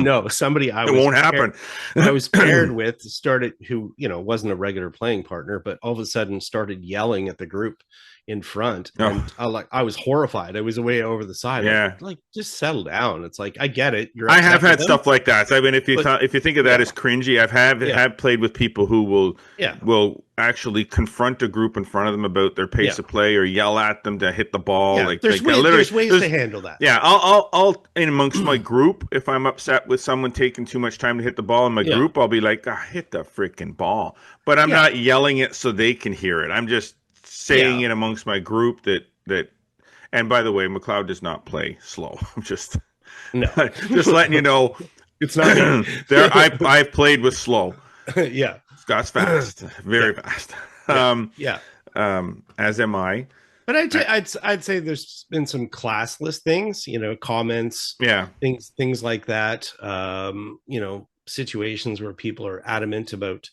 No, somebody won't happen. I was paired with started, who wasn't a regular playing partner, but all of a sudden started yelling at the group, in front, Oh. and I was horrified. I was way over the side. Yeah. Like, just settle down. It's like, I get it. I have had stuff like that. So, I mean, if you think of that as cringy, have played with people who will actually confront a group in front of them about their pace of play, or yell at them to hit the ball. Yeah, there's ways to handle that. Yeah, I'll in amongst my group, if I'm upset with someone taking too much time to hit the ball in my group, I'll be like, hit the freaking ball. But I'm not yelling it so they can hear it. I'm just saying it amongst my group that. And by the way, McLeod does not play slow. I'm just letting you know. It's not there. I've played with slow. Yeah, Scott's fast, very fast. As am I. But I'd say there's been some classless things, comments, things like that. Situations where people are adamant about,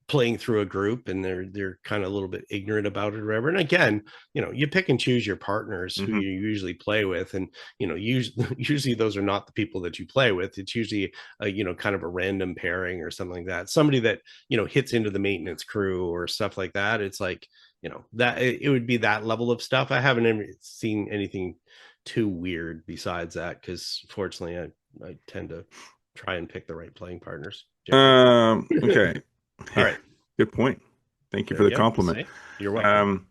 playing through a group, and they're kind of a little bit ignorant about it or whatever. And again, you pick and choose your partners who you usually play with, and usually those are not the people that you play with. It's usually kind of a random pairing or something like that. Somebody that hits into the maintenance crew or stuff like that. It's like, that it would be that level of stuff. I haven't ever seen anything too weird besides that, because fortunately I tend to try and pick the right playing partners. Okay. All right. Good point. Thank you for the compliment. You're welcome.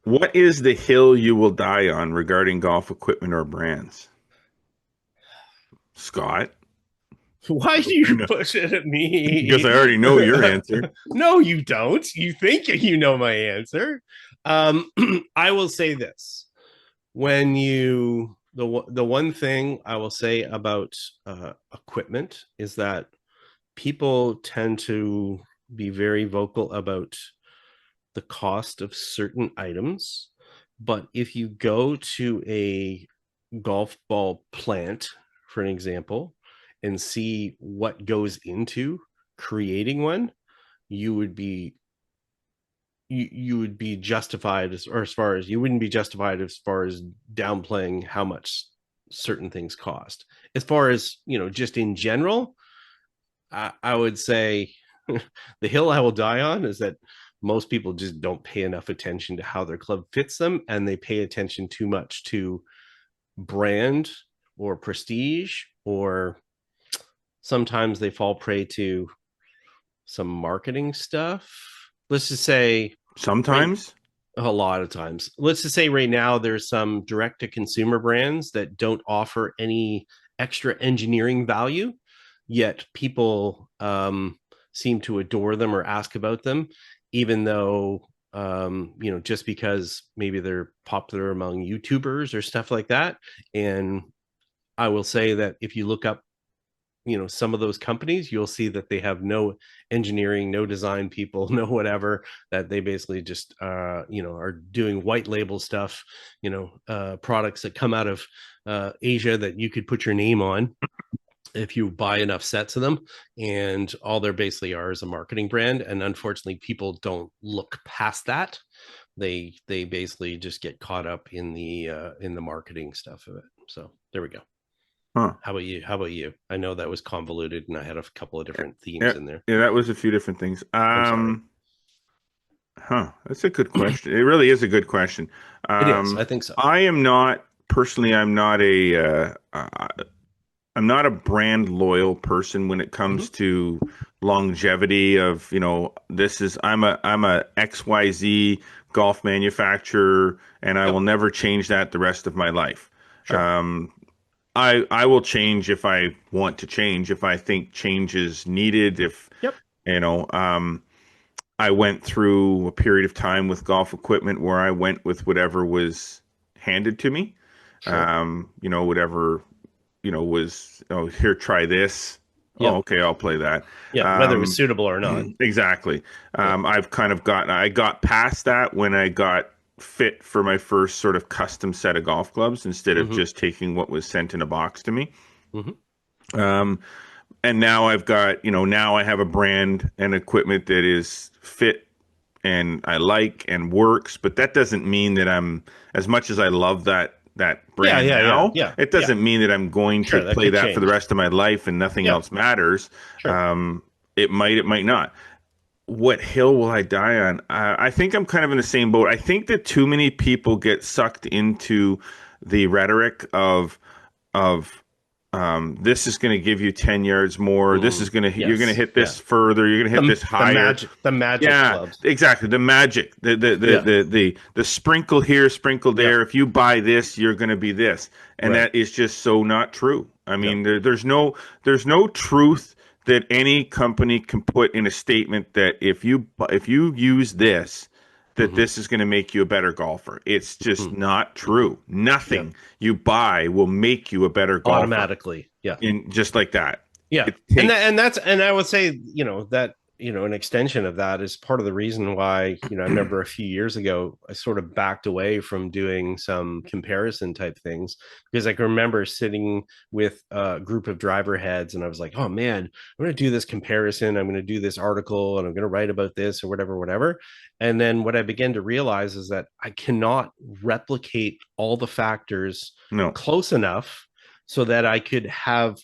What is the hill you will die on regarding golf equipment or brands? Scott? Why do you push it at me? Because I already know your answer. No, you don't. You think you know my answer. I will say this. When the one thing I will say about equipment is that people tend to be very vocal about the cost of certain items. But if you go to a golf ball plant, for an example, and see what goes into creating one, you would be justified as far as you wouldn't be justified as far as downplaying how much certain things cost. As far as, just in general, I would say the hill I will die on is that most people just don't pay enough attention to how their club fits them, and they pay attention too much to brand or prestige, or sometimes they fall prey to some marketing stuff. Let's just say sometimes, a lot of times. Let's just say right now there's some direct to consumer brands that don't offer any extra engineering value, yet people seem to adore them or ask about them, even though just because maybe they're popular among YouTubers or stuff like that. And I will say that if you look up some of those companies, you'll see that they have no engineering, no design people, no whatever, that they basically just are doing white label stuff, products that come out of Asia that you could put your name on if you buy enough sets of them, and all there basically are is a marketing brand. And unfortunately, people don't look past that. They basically just get caught up in the marketing stuff of it. So there we go. Huh. How about you? I know that was convoluted, and I had a couple of different themes in there. Yeah, that was a few different things. That's a good question. It really is a good question. It is. I think so. I'm not a brand loyal person when it comes to longevity of, I'm a XYZ golf manufacturer, and I will never change that the rest of my life. Sure. I will change if I want to change, if I think change is needed. I went through a period of time with golf equipment where I went with whatever was handed to me. Sure. Whatever, was, here, try this. Yep. Oh, okay, I'll play that. Yeah, whether it was suitable or not. Exactly. I've kind of I got past that when I got fit for my first sort of custom set of golf clubs, instead of just taking what was sent in a box to me. And now I've got, now I have a brand and equipment that is fit and I like and works, but that doesn't mean that I'm, as much as I love that brand now, it doesn't mean that I'm going to play that for the rest of my life and nothing else matters. Sure. It might not. what hill will I die on? I think I'm kind of in the same boat. I think that too many people get sucked into the rhetoric of this is going to give you 10 yards more. This is going to you're going to hit this further. You're going to hit this higher. The magic clubs. Exactly. The magic. The sprinkle here, sprinkle there. If you buy this, you're going to be this, and that is just so not true. I mean, there's no truth that any company can put in a statement that if you use this, that this is going to make you a better golfer. It's just not true. Nothing you buy will make you a better golfer automatically. Yeah, just like that. Yeah, and I would say that an extension of that is part of the reason why I remember a few years ago I sort of backed away from doing some comparison type things, because I can remember sitting with a group of driver heads and I was like, oh man, I'm going to do this comparison, I'm going to do this article and I'm going to write about this or whatever. And then what I began to realize is that I cannot replicate all the factors close enough so that I could have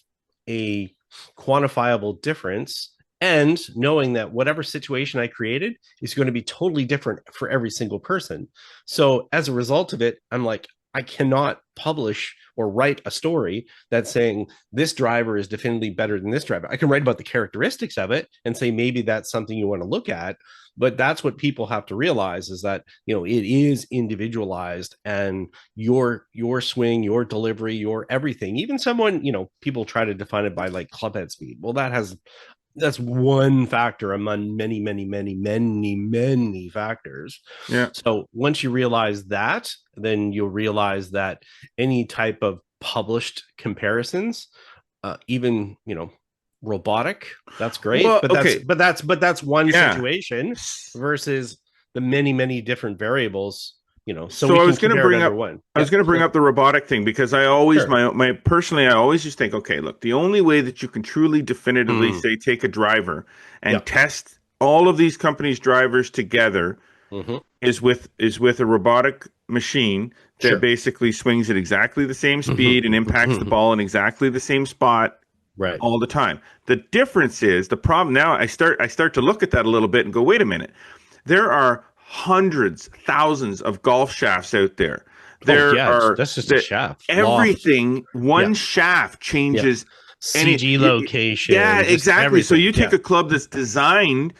a quantifiable difference, and knowing that whatever situation I created is going to be totally different for every single person. So as a result of it, I'm like, I cannot publish or write a story that's saying this driver is definitively better than this driver. I can write about the characteristics of it and say maybe that's something you want to look at, but that's what people have to realize, is that it is individualized, and your swing, your delivery, your everything. Even someone, people try to define it by like club head speed. Well, that's one factor among many, many, many, many, many factors. Yeah. So once you realize that, then you'll realize that any type of published comparisons, even robotic, that's great. Well, but that's one situation versus the many, many different variables. So I was going to bring up the robotic thing, because I always personally I always just think, okay, look, the only way that you can truly definitively say take a driver and test all of these companies' drivers together is with a robotic machine that basically swings at exactly the same speed and impacts the ball in exactly the same spot all the time. The difference is, the problem now, I start to look at that a little bit and go, wait a minute, there are hundreds, thousands of golf shafts out there. That's just a shaft. Everything, one shaft changes CG location. Yeah, exactly. Everything. So you take a club that's designed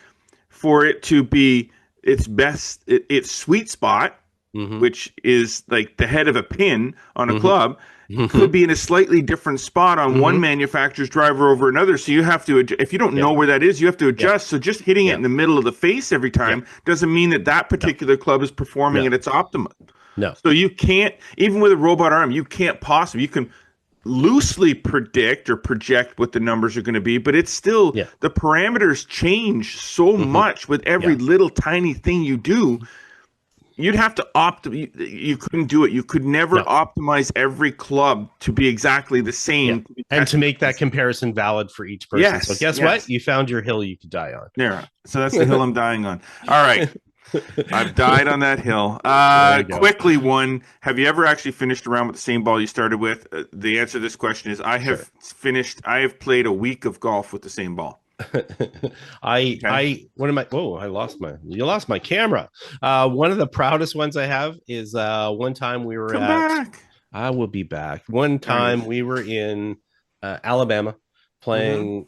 for it to be its best, its sweet spot, which is like the head of a pin on a club, could be in a slightly different spot on one manufacturer's driver over another. So you have to, if you don't know where that is, you have to adjust. So just hitting it in the middle of the face every time doesn't mean that particular club is performing at its optimum. No. So you can't, even with a robot arm, you can't possibly, you can loosely predict or project what the numbers are going to be, but it's still, the parameters change so much with every little tiny thing you do. You'd have to you couldn't do it. You could never optimize every club to be exactly the same. And to make that comparison valid for each person. Yes, so guess what? You found your hill you could die on. Yeah. So that's the hill I'm dying on. All right. I've died on that hill. Quickly, one. Have you ever actually finished around with the same ball you started with? The answer to this question is I have played a week of golf with the same ball. You lost my camera. One of the proudest ones I have is one time we were I will be back. One time we were in Alabama playing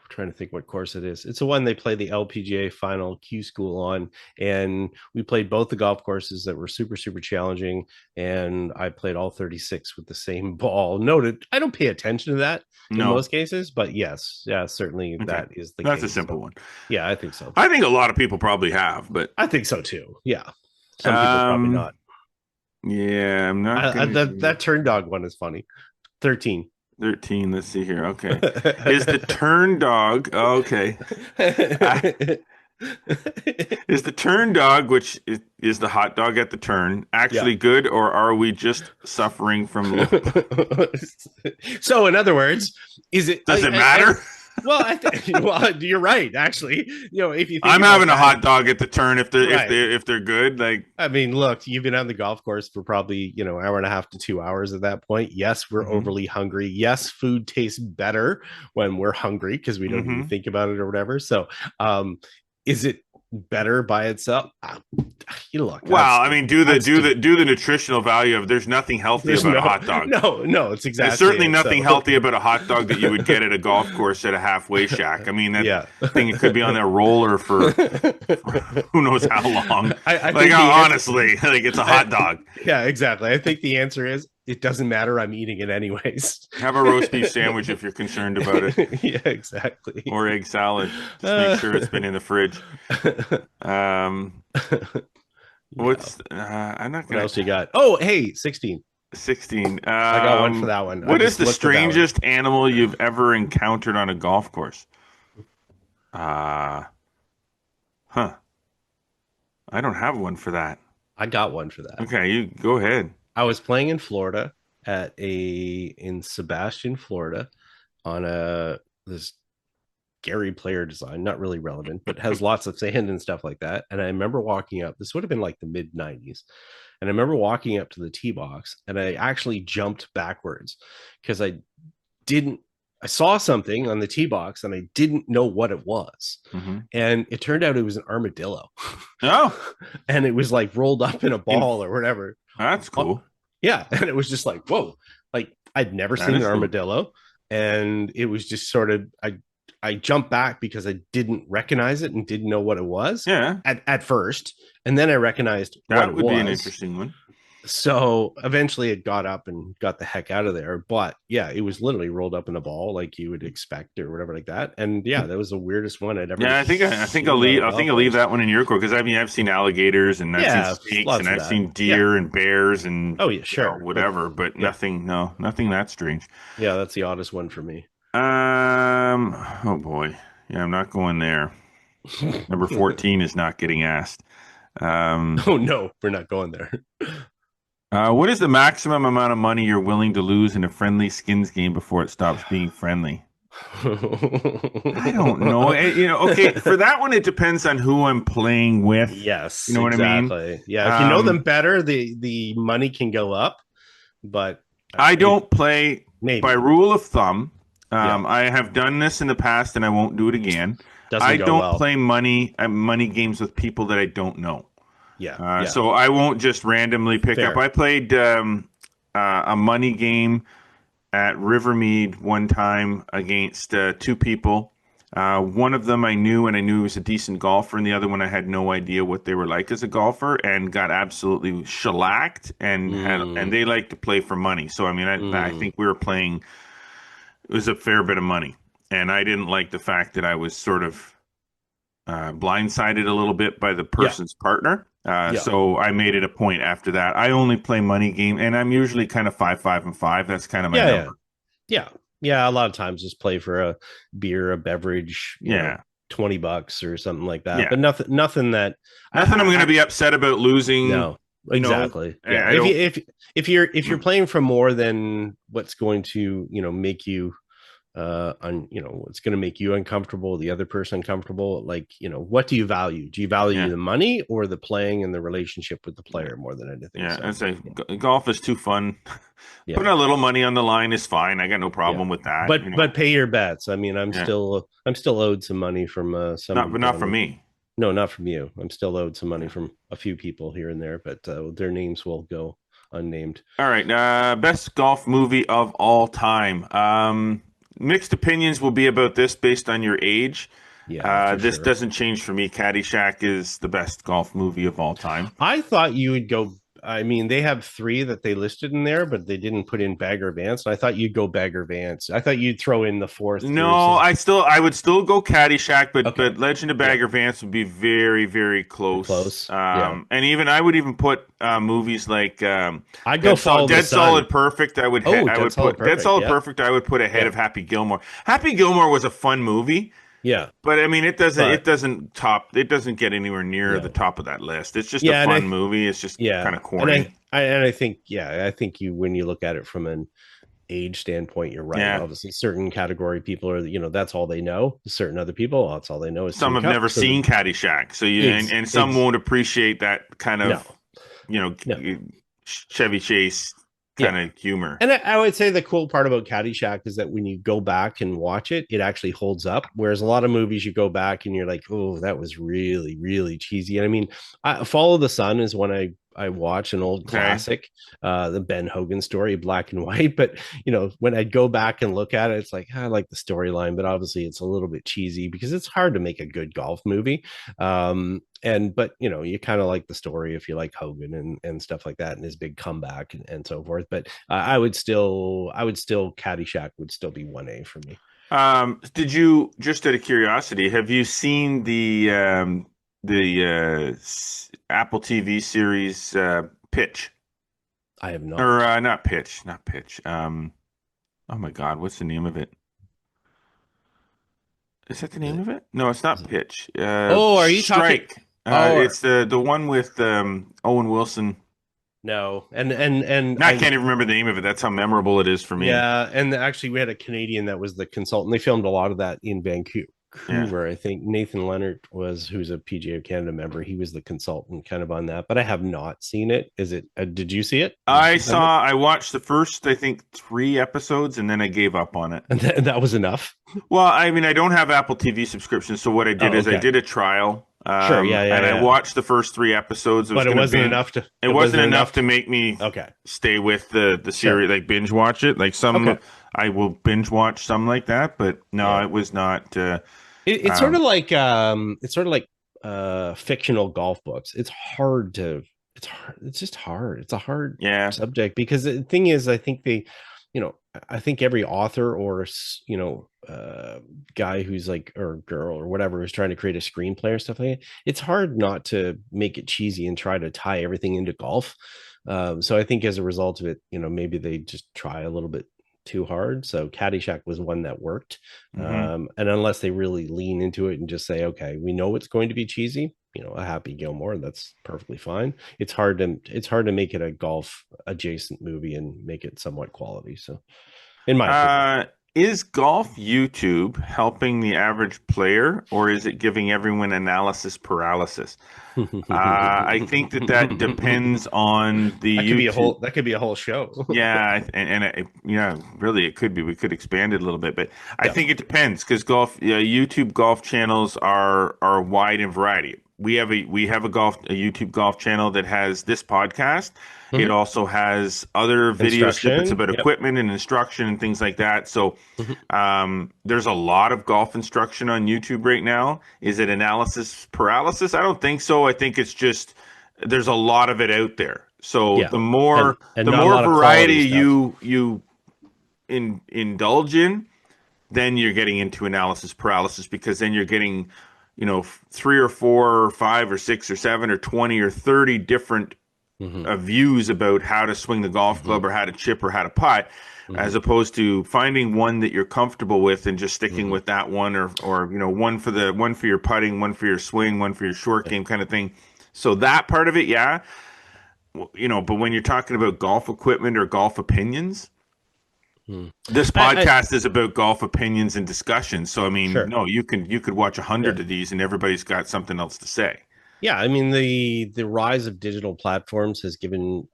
trying to think what course it is. It's the one they play the LPGA final Q School on, and we played both the golf courses that were super, super challenging, and I played all 36 with the same ball. Noted, I don't pay attention to that in most cases, but certainly that is the case. That's a simple one. Yeah, I think so. I think a lot of people probably have, but I think so too. Yeah, some people probably not. Yeah, I'm not. That turn dog one is funny. 13. Let's see here. Okay. Is the turn dog okay? Is the turn dog, which is the hot dog at the turn, actually good, or are we just suffering from So in other words, does it matter? Well, well, you're right. Actually, if you think I'm about having a that, hot dog at the turn if they're Right. if they're good. Like, I mean, look, you've been on the golf course for probably, hour and a half to 2 hours at that point. Yes, we're Mhm. overly hungry. Yes, food tastes better when we're hungry because we don't even Mhm. think about it or whatever. So, is it better by itself? Look, well, I mean, do the the nutritional value of there's nothing healthy there's about a hot dog. no, it's There's exactly certainly it, nothing so. healthy about a hot dog that you would get at a golf course at a halfway shack. I mean, that Yeah. thing could be on that roller for who knows how long. I Like, think honestly, like it's a hot dog. yeah, exactly. I think the answer is it doesn't matter. I'm eating it anyways. Have a roast beef sandwich if you're concerned about it, Yeah, exactly. or egg salad. Just make sure it's been in the fridge. What's I'm not What gonna. else you got? Oh, hey, 16. 16. I got one for that one. What is the strangest animal you've ever encountered on a golf course? Huh. I don't have one for that. I got one for that. Okay, you go ahead. I was playing in Florida in Sebastian, Florida, on this Gary player design, not really relevant, but has lots of sand and stuff like that. And I remember walking up, this would have been like the mid 90s. And I remember walking up to the tee box and I actually jumped backwards because I saw something on the tee box and I didn't know what it was. Mm-hmm. And it turned out it was an armadillo. Oh. And it was like rolled up in a ball or whatever. That's cool. Yeah. And it was just like, whoa, like I'd never seen an armadillo. Cool. And it was just sort of, I jumped back because I didn't recognize it and didn't know what it was. Yeah. At first. And then I recognized that would be an interesting one. So eventually it got up and got the heck out of there. But yeah, it was literally rolled up in a ball like you would expect or whatever like that. And yeah, that was the weirdest one I'd ever. Yeah, I think I'll leave that one in your court because I mean I've seen alligators and I've seen snakes and I've seen deer and bears and whatever, but nothing that strange. Yeah, that's the oddest one for me. Oh boy, yeah, I'm not going there. Number 14 is not getting asked. Oh no, we're not going there. What is the maximum amount of money you're willing to lose in a friendly skins game before it stops being friendly? I don't know. Okay, for that one, it depends on who I'm playing with. Yes, you know exactly. what I mean. Yeah, if you know them better, the money can go up. But I don't play by rule of thumb. I have done this in the past, and I won't do it again. I don't play money games with people that I don't know. So I won't just randomly pick up. I played a money game at Rivermead one time against two people. One of them I knew, and I knew he was a decent golfer, and the other one I had no idea what they were like as a golfer, and got absolutely shellacked. And they like to play for money. So I mean, I think we were playing. It was a fair bit of money, and I didn't like the fact that I was sort of blindsided a little bit by the person's partner. So I made it a point after that. I only play money game, and I'm usually kind of 5, 5, and 5. That's kind of my number. Yeah. A lot of times just play for a beer, a beverage. You know, $20 or something like that. But nothing that I'm going to be upset about losing. No, exactly. Yeah. If you're playing for more than what's going to make you what's going to make you uncomfortable, the other person uncomfortable, like what do you value? Do you value the money or the playing and the relationship with the player more than anything? I'd say golf is too fun. Putting a little money on the line is fine. I got no problem with that. But pay your bets. I mean, I'm still owed some money from some, but not from me. No, not from you. I'm still owed some money from a few people here and there, but their names will go unnamed. All right, best golf movie of all time. Mixed opinions will be about this based on your age. This doesn't change for me. Caddyshack is the best golf movie of all time. I thought you would go. I mean, they have 3 that they listed in there, but they didn't put in Bagger Vance. And I thought you'd go Bagger Vance. I thought you'd throw in the 4th. No, I would still go Caddyshack, but Legend of Bagger Vance would be very, very close. And I would even put movies like I'd go Dead Solid Perfect. I would put Dead Solid Perfect. I would put ahead of Happy Gilmore. Happy Gilmore was a fun movie. Yeah, but I mean, it doesn't get anywhere near the top of that list. It's just a fun movie. It's just kind of corny. I think when you look at it from an age standpoint, you're right. Yeah. Obviously, certain category people are, that's all they know. Certain other people, that's all they know is Some Tin have Cup. never So seen Caddyshack, so and some won't appreciate that kind no, of, no, Chevy Chase yeah. kind of humor. And I would say the cool part about Caddyshack is that when you go back and watch it, it actually holds up. Whereas a lot of movies, you go back and you're like, oh, that was really, really cheesy. And I mean, Follow the Sun is one I watch, an old classic, the Ben Hogan story, black and white. But when I go back and look at it, it's like I like the storyline, but obviously it's a little bit cheesy because it's hard to make a good golf movie. But you kind of like the story if you like Hogan and stuff like that and his big comeback and so forth. But I would still Caddyshack would still be 1A for me. Did you, just out of curiosity, have you seen the Apple TV series Pitch? I have not. Or not Pitch. Oh my God, what's the name of it? Is that the name of it? No, it's not Pitch. Are you Strike? talking? It's the one with Owen Wilson. No, and I can't even remember the name of it. That's how memorable it is for me. Yeah, and actually, we had a Canadian that was the consultant. They filmed a lot of that in Vancouver. I think Nathan Leonard who's a PGA Canada member. He was the consultant kind of on that, but I have not seen it. Is it? Did you see it? I watched the first, I think, 3 episodes, and then I gave up on it. And that was enough. Well, I mean, I don't have Apple TV subscription, so what I did is I did a trial. Sure, yeah. I watched the first 3 episodes. But it wasn't enough to. It wasn't enough to make me stay with the series, like binge watch it. Like I will binge watch some like that, but no, it was not. It's sort of like fictional golf books. It's hard to. It's just hard. It's a hard subject because the thing is, I think I think every author or guy who's like, or girl or whatever, who's trying to create a screenplay or stuff like that, it's hard not to make it cheesy and try to tie everything into golf. So I think as a result of it, maybe they just try a little bit too hard. So Caddyshack was one that worked. And unless they really lean into it and just say, okay, we know it's going to be cheesy, a Happy Gilmore, that's perfectly fine. It's hard to make it a golf adjacent movie and make it somewhat quality. So in my opinion. Is golf YouTube helping the average player, or is it giving everyone analysis paralysis? I think that depends on the. That could be a whole show. Yeah, really, it could be. We could expand it a little bit, but I think it depends because YouTube golf channels are wide in variety. We have a YouTube golf channel that has this podcast. It also has other video snippets about equipment and instruction and things like that. So there's a lot of golf instruction on YouTube right now. Is it analysis paralysis? I don't think so. I think it's just there's a lot of it out there. So the more variety you indulge in, then you're getting into analysis paralysis because then you're getting 3 or 4 or 5 or 6 or 7 or 20 or 30 different views about how to swing the golf club or how to chip or how to putt, as opposed to finding one that you're comfortable with and just sticking with that one, or one for your putting, one for your swing, one for your short game kind of thing. So that part of it, but when you're talking about golf equipment or golf opinions, this podcast is about golf opinions and discussion. So I mean, no, you could watch 100 of these and everybody's got something else to say. Yeah, I mean the rise of digital platforms has given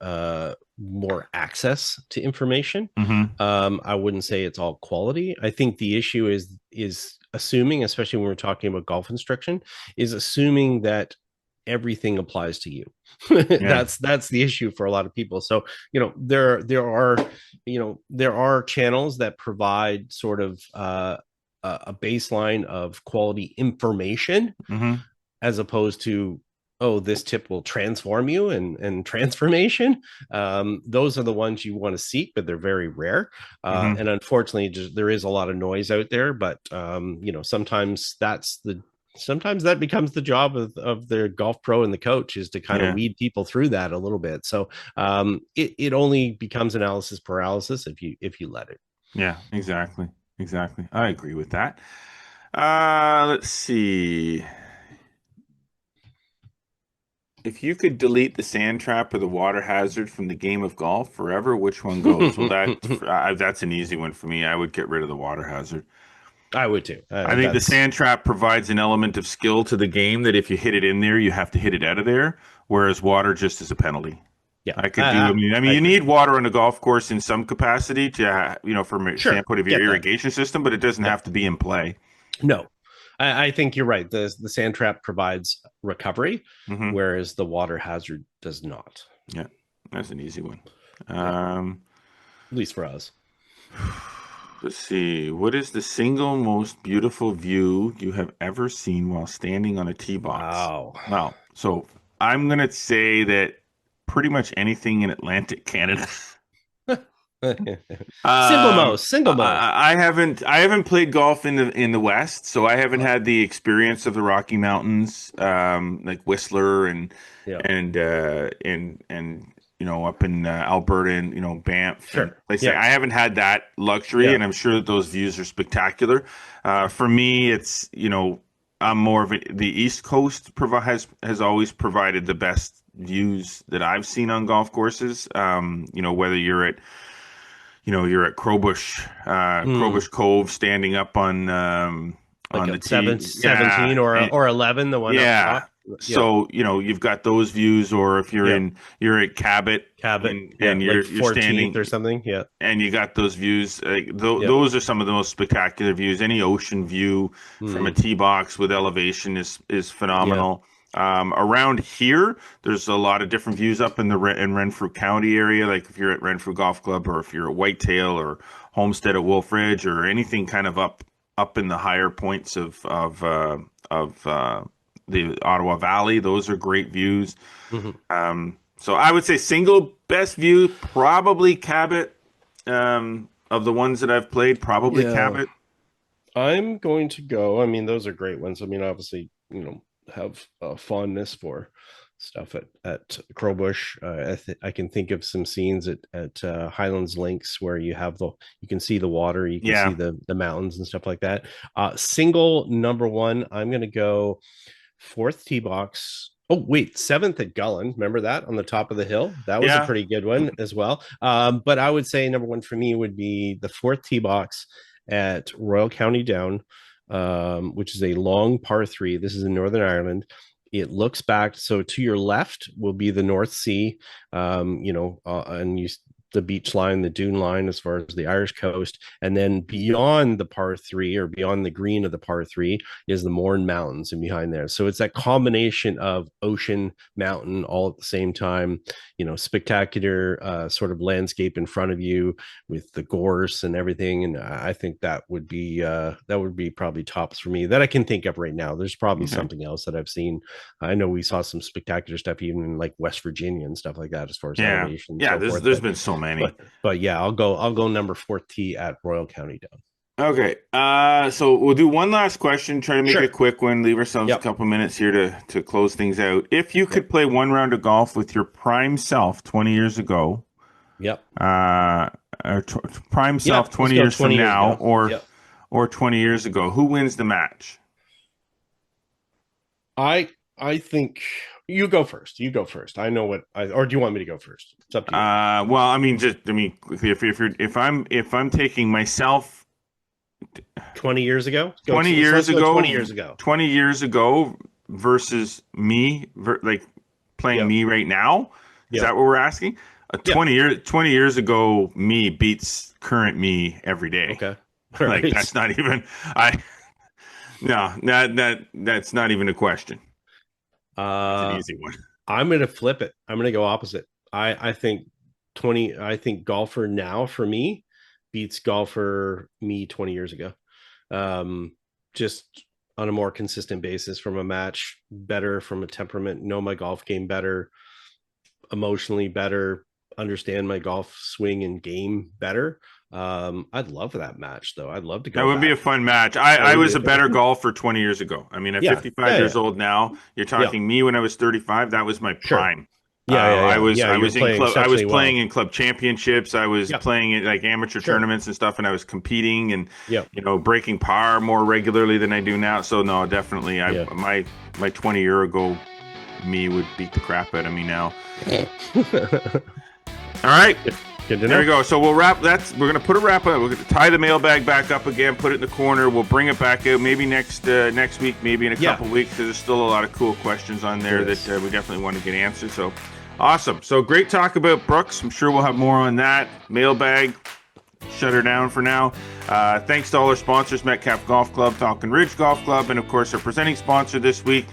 more access to information. I wouldn't say it's all quality. I think the issue is assuming, especially when we're talking about golf instruction, is assuming that everything applies to you. That's the issue for a lot of people. So there are channels that provide sort of a baseline of quality information, as opposed to, this tip will transform you and transformation. Those are the ones you want to seek, but they're very rare. And unfortunately, there is a lot of noise out there. But sometimes that becomes the job of the golf pro and the coach, is to kind of weed people through that a little bit. So it only becomes analysis paralysis if you let it. Yeah, exactly. I agree with that. Let's see. If you could delete the sand trap or the water hazard from the game of golf forever, which one goes? Well, that's an easy one for me. I would get rid of the water hazard. I would too. I think the sand trap provides an element of skill to the game that if you hit it in there, you have to hit it out of there, whereas water just is a penalty. Yeah, I mean, you need water on a golf course in some capacity to, from a standpoint of your irrigation system, but it doesn't have to be in play. No, I think you're right. The sand trap provides recovery, whereas the water hazard does not. Yeah, that's an easy one. At least for us. Let's see. What is the single most beautiful view you have ever seen while standing on a tee box? Wow. So I'm going to say that pretty much anything in Atlantic Canada. Single most. I haven't played golf in the West, so I haven't had the experience of the Rocky Mountains, like Whistler and up in Alberta and Banff. Sure. I haven't had that luxury, and I'm sure that those views are spectacular. For me, it's I'm more of the East Coast has always provided the best views that I've seen on golf courses. Whether you're at Crowbush Cove, standing up on the 17 or 11, the one up top. So you've got those views, or if you're at Cabot and you're 14th standing or something, and you got those views. Those are some of the most spectacular views. Any ocean view from a tee box with elevation is phenomenal. Around here, there's a lot of different views up in Renfrew County area. Like if you're at Renfrew Golf Club, or if you're at Whitetail or Homestead at Wolf Ridge, or anything kind of up in the higher points of the Ottawa Valley, those are great views. So I would say single best view, probably Cabot. Of the ones that I've played, probably Cabot. I'm going to go. I mean, those are great ones. I mean, obviously, have a fondness for stuff at Crowbush. I can think of some scenes at Highlands Links where you can see the water, you can see the mountains and stuff like that. Single number one, I'm going to go fourth tee box. Oh, wait, seventh at Gullen. Remember that on the top of the hill? That was a pretty good one as well. But I would say number one for me would be the fourth tee box at Royal County Down, which is a long par 3. This is in Northern Ireland. It looks back. So to your left will be the North Sea, and the beach line, the dune line, as far as the Irish coast. And then beyond the par 3, or beyond the green of the par 3, is the Mourne Mountains, and behind there. So it's that combination of ocean, mountain, all at the same time, spectacular sort of landscape in front of you with the gorse and everything. And I think that would be probably tops for me that I can think of right now. There's probably something else that I've seen. I know we saw some spectacular stuff even in like West Virginia and stuff like that, as far as elevation. There's been so many. But I'll go number 4 tee at Royal County Down. Okay. So we'll do one last question, try to make it a quick one, leave ourselves a couple minutes here to close things out. If you could play one round of golf with your prime self 20 years ago, prime self 20 years from now, or 20 years ago, who wins the match? I think you go first. I know or do you want me to go first? It's up to you. Well, I mean, if I'm taking myself 20 years ago, 20 years ago versus me, like playing me right now. Is that what we're asking? 20 years ago, me beats current me every day. Okay. Like that's not even that's not even a question. It's an easy one. I'm going to flip it. I'm going to go opposite. I think golfer now for me beats golfer me 20 years ago. Just on a more consistent basis, from a match, better, from a temperament, know my golf game better, emotionally better, understand my golf swing and game better. I'd love that match, though. I'd love to go. That would be a fun match. I was a better golfer 20 years ago. I mean, at 55 years old now, you're talking me when I was 35. That was my prime. I was playing in club championships. I was playing in like amateur tournaments and stuff, and I was competing and breaking par more regularly than I do now. So no, definitely, my 20 year ago me would beat the crap out of me now. All right. Good to know. There we go. So we'll wrap. We're gonna put a wrap on it. We're gonna tie the mailbag back up again, put it in the corner. We'll bring it back out maybe next week, maybe in a couple weeks, because there's still a lot of cool questions on there that we definitely want to get answered. So awesome. So great talk about Brooks. I'm sure we'll have more on that. Mailbag, shut her down for now. Thanks to all our sponsors: Metcalf Golf Club, Falcon Ridge Golf Club, and of course our presenting sponsor this week,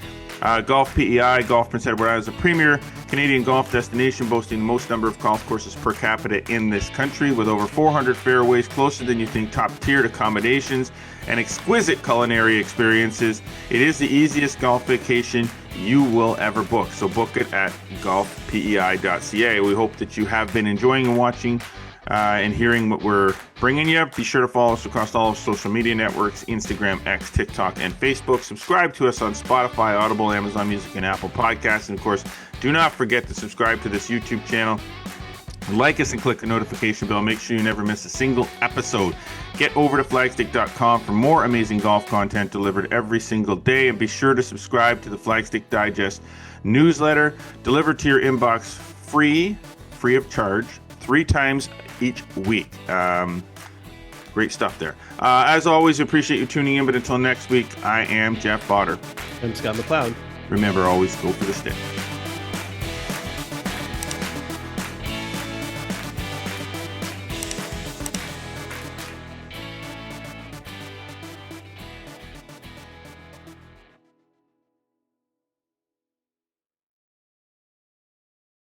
Golf PEI. Golf Prince Edward Island is a premier Canadian golf destination, boasting the most number of golf courses per capita in this country, with over 400 fairways, closer than you think, top-tiered accommodations, and exquisite culinary experiences. It is the easiest golf vacation you will ever book, so book it at golfpei.ca. We hope that you have been enjoying and watching and hearing what we're bringing you. Be sure to follow us across all of social media networks: Instagram, X, TikTok, and Facebook. Subscribe to us on Spotify, Audible, Amazon Music, and Apple Podcasts. And of course, do not forget to subscribe to this YouTube channel. Like us and click the notification bell. Make sure you never miss a single episode. Get over to flagstick.com for more amazing golf content delivered every single day. And be sure to subscribe to the Flagstick Digest newsletter, delivered to your inbox free of charge, 3 times each week. Great stuff there. As always, appreciate you tuning in. But until next week, I am Jeff Botter. I'm Scott McLeod. Remember, always go for the stick.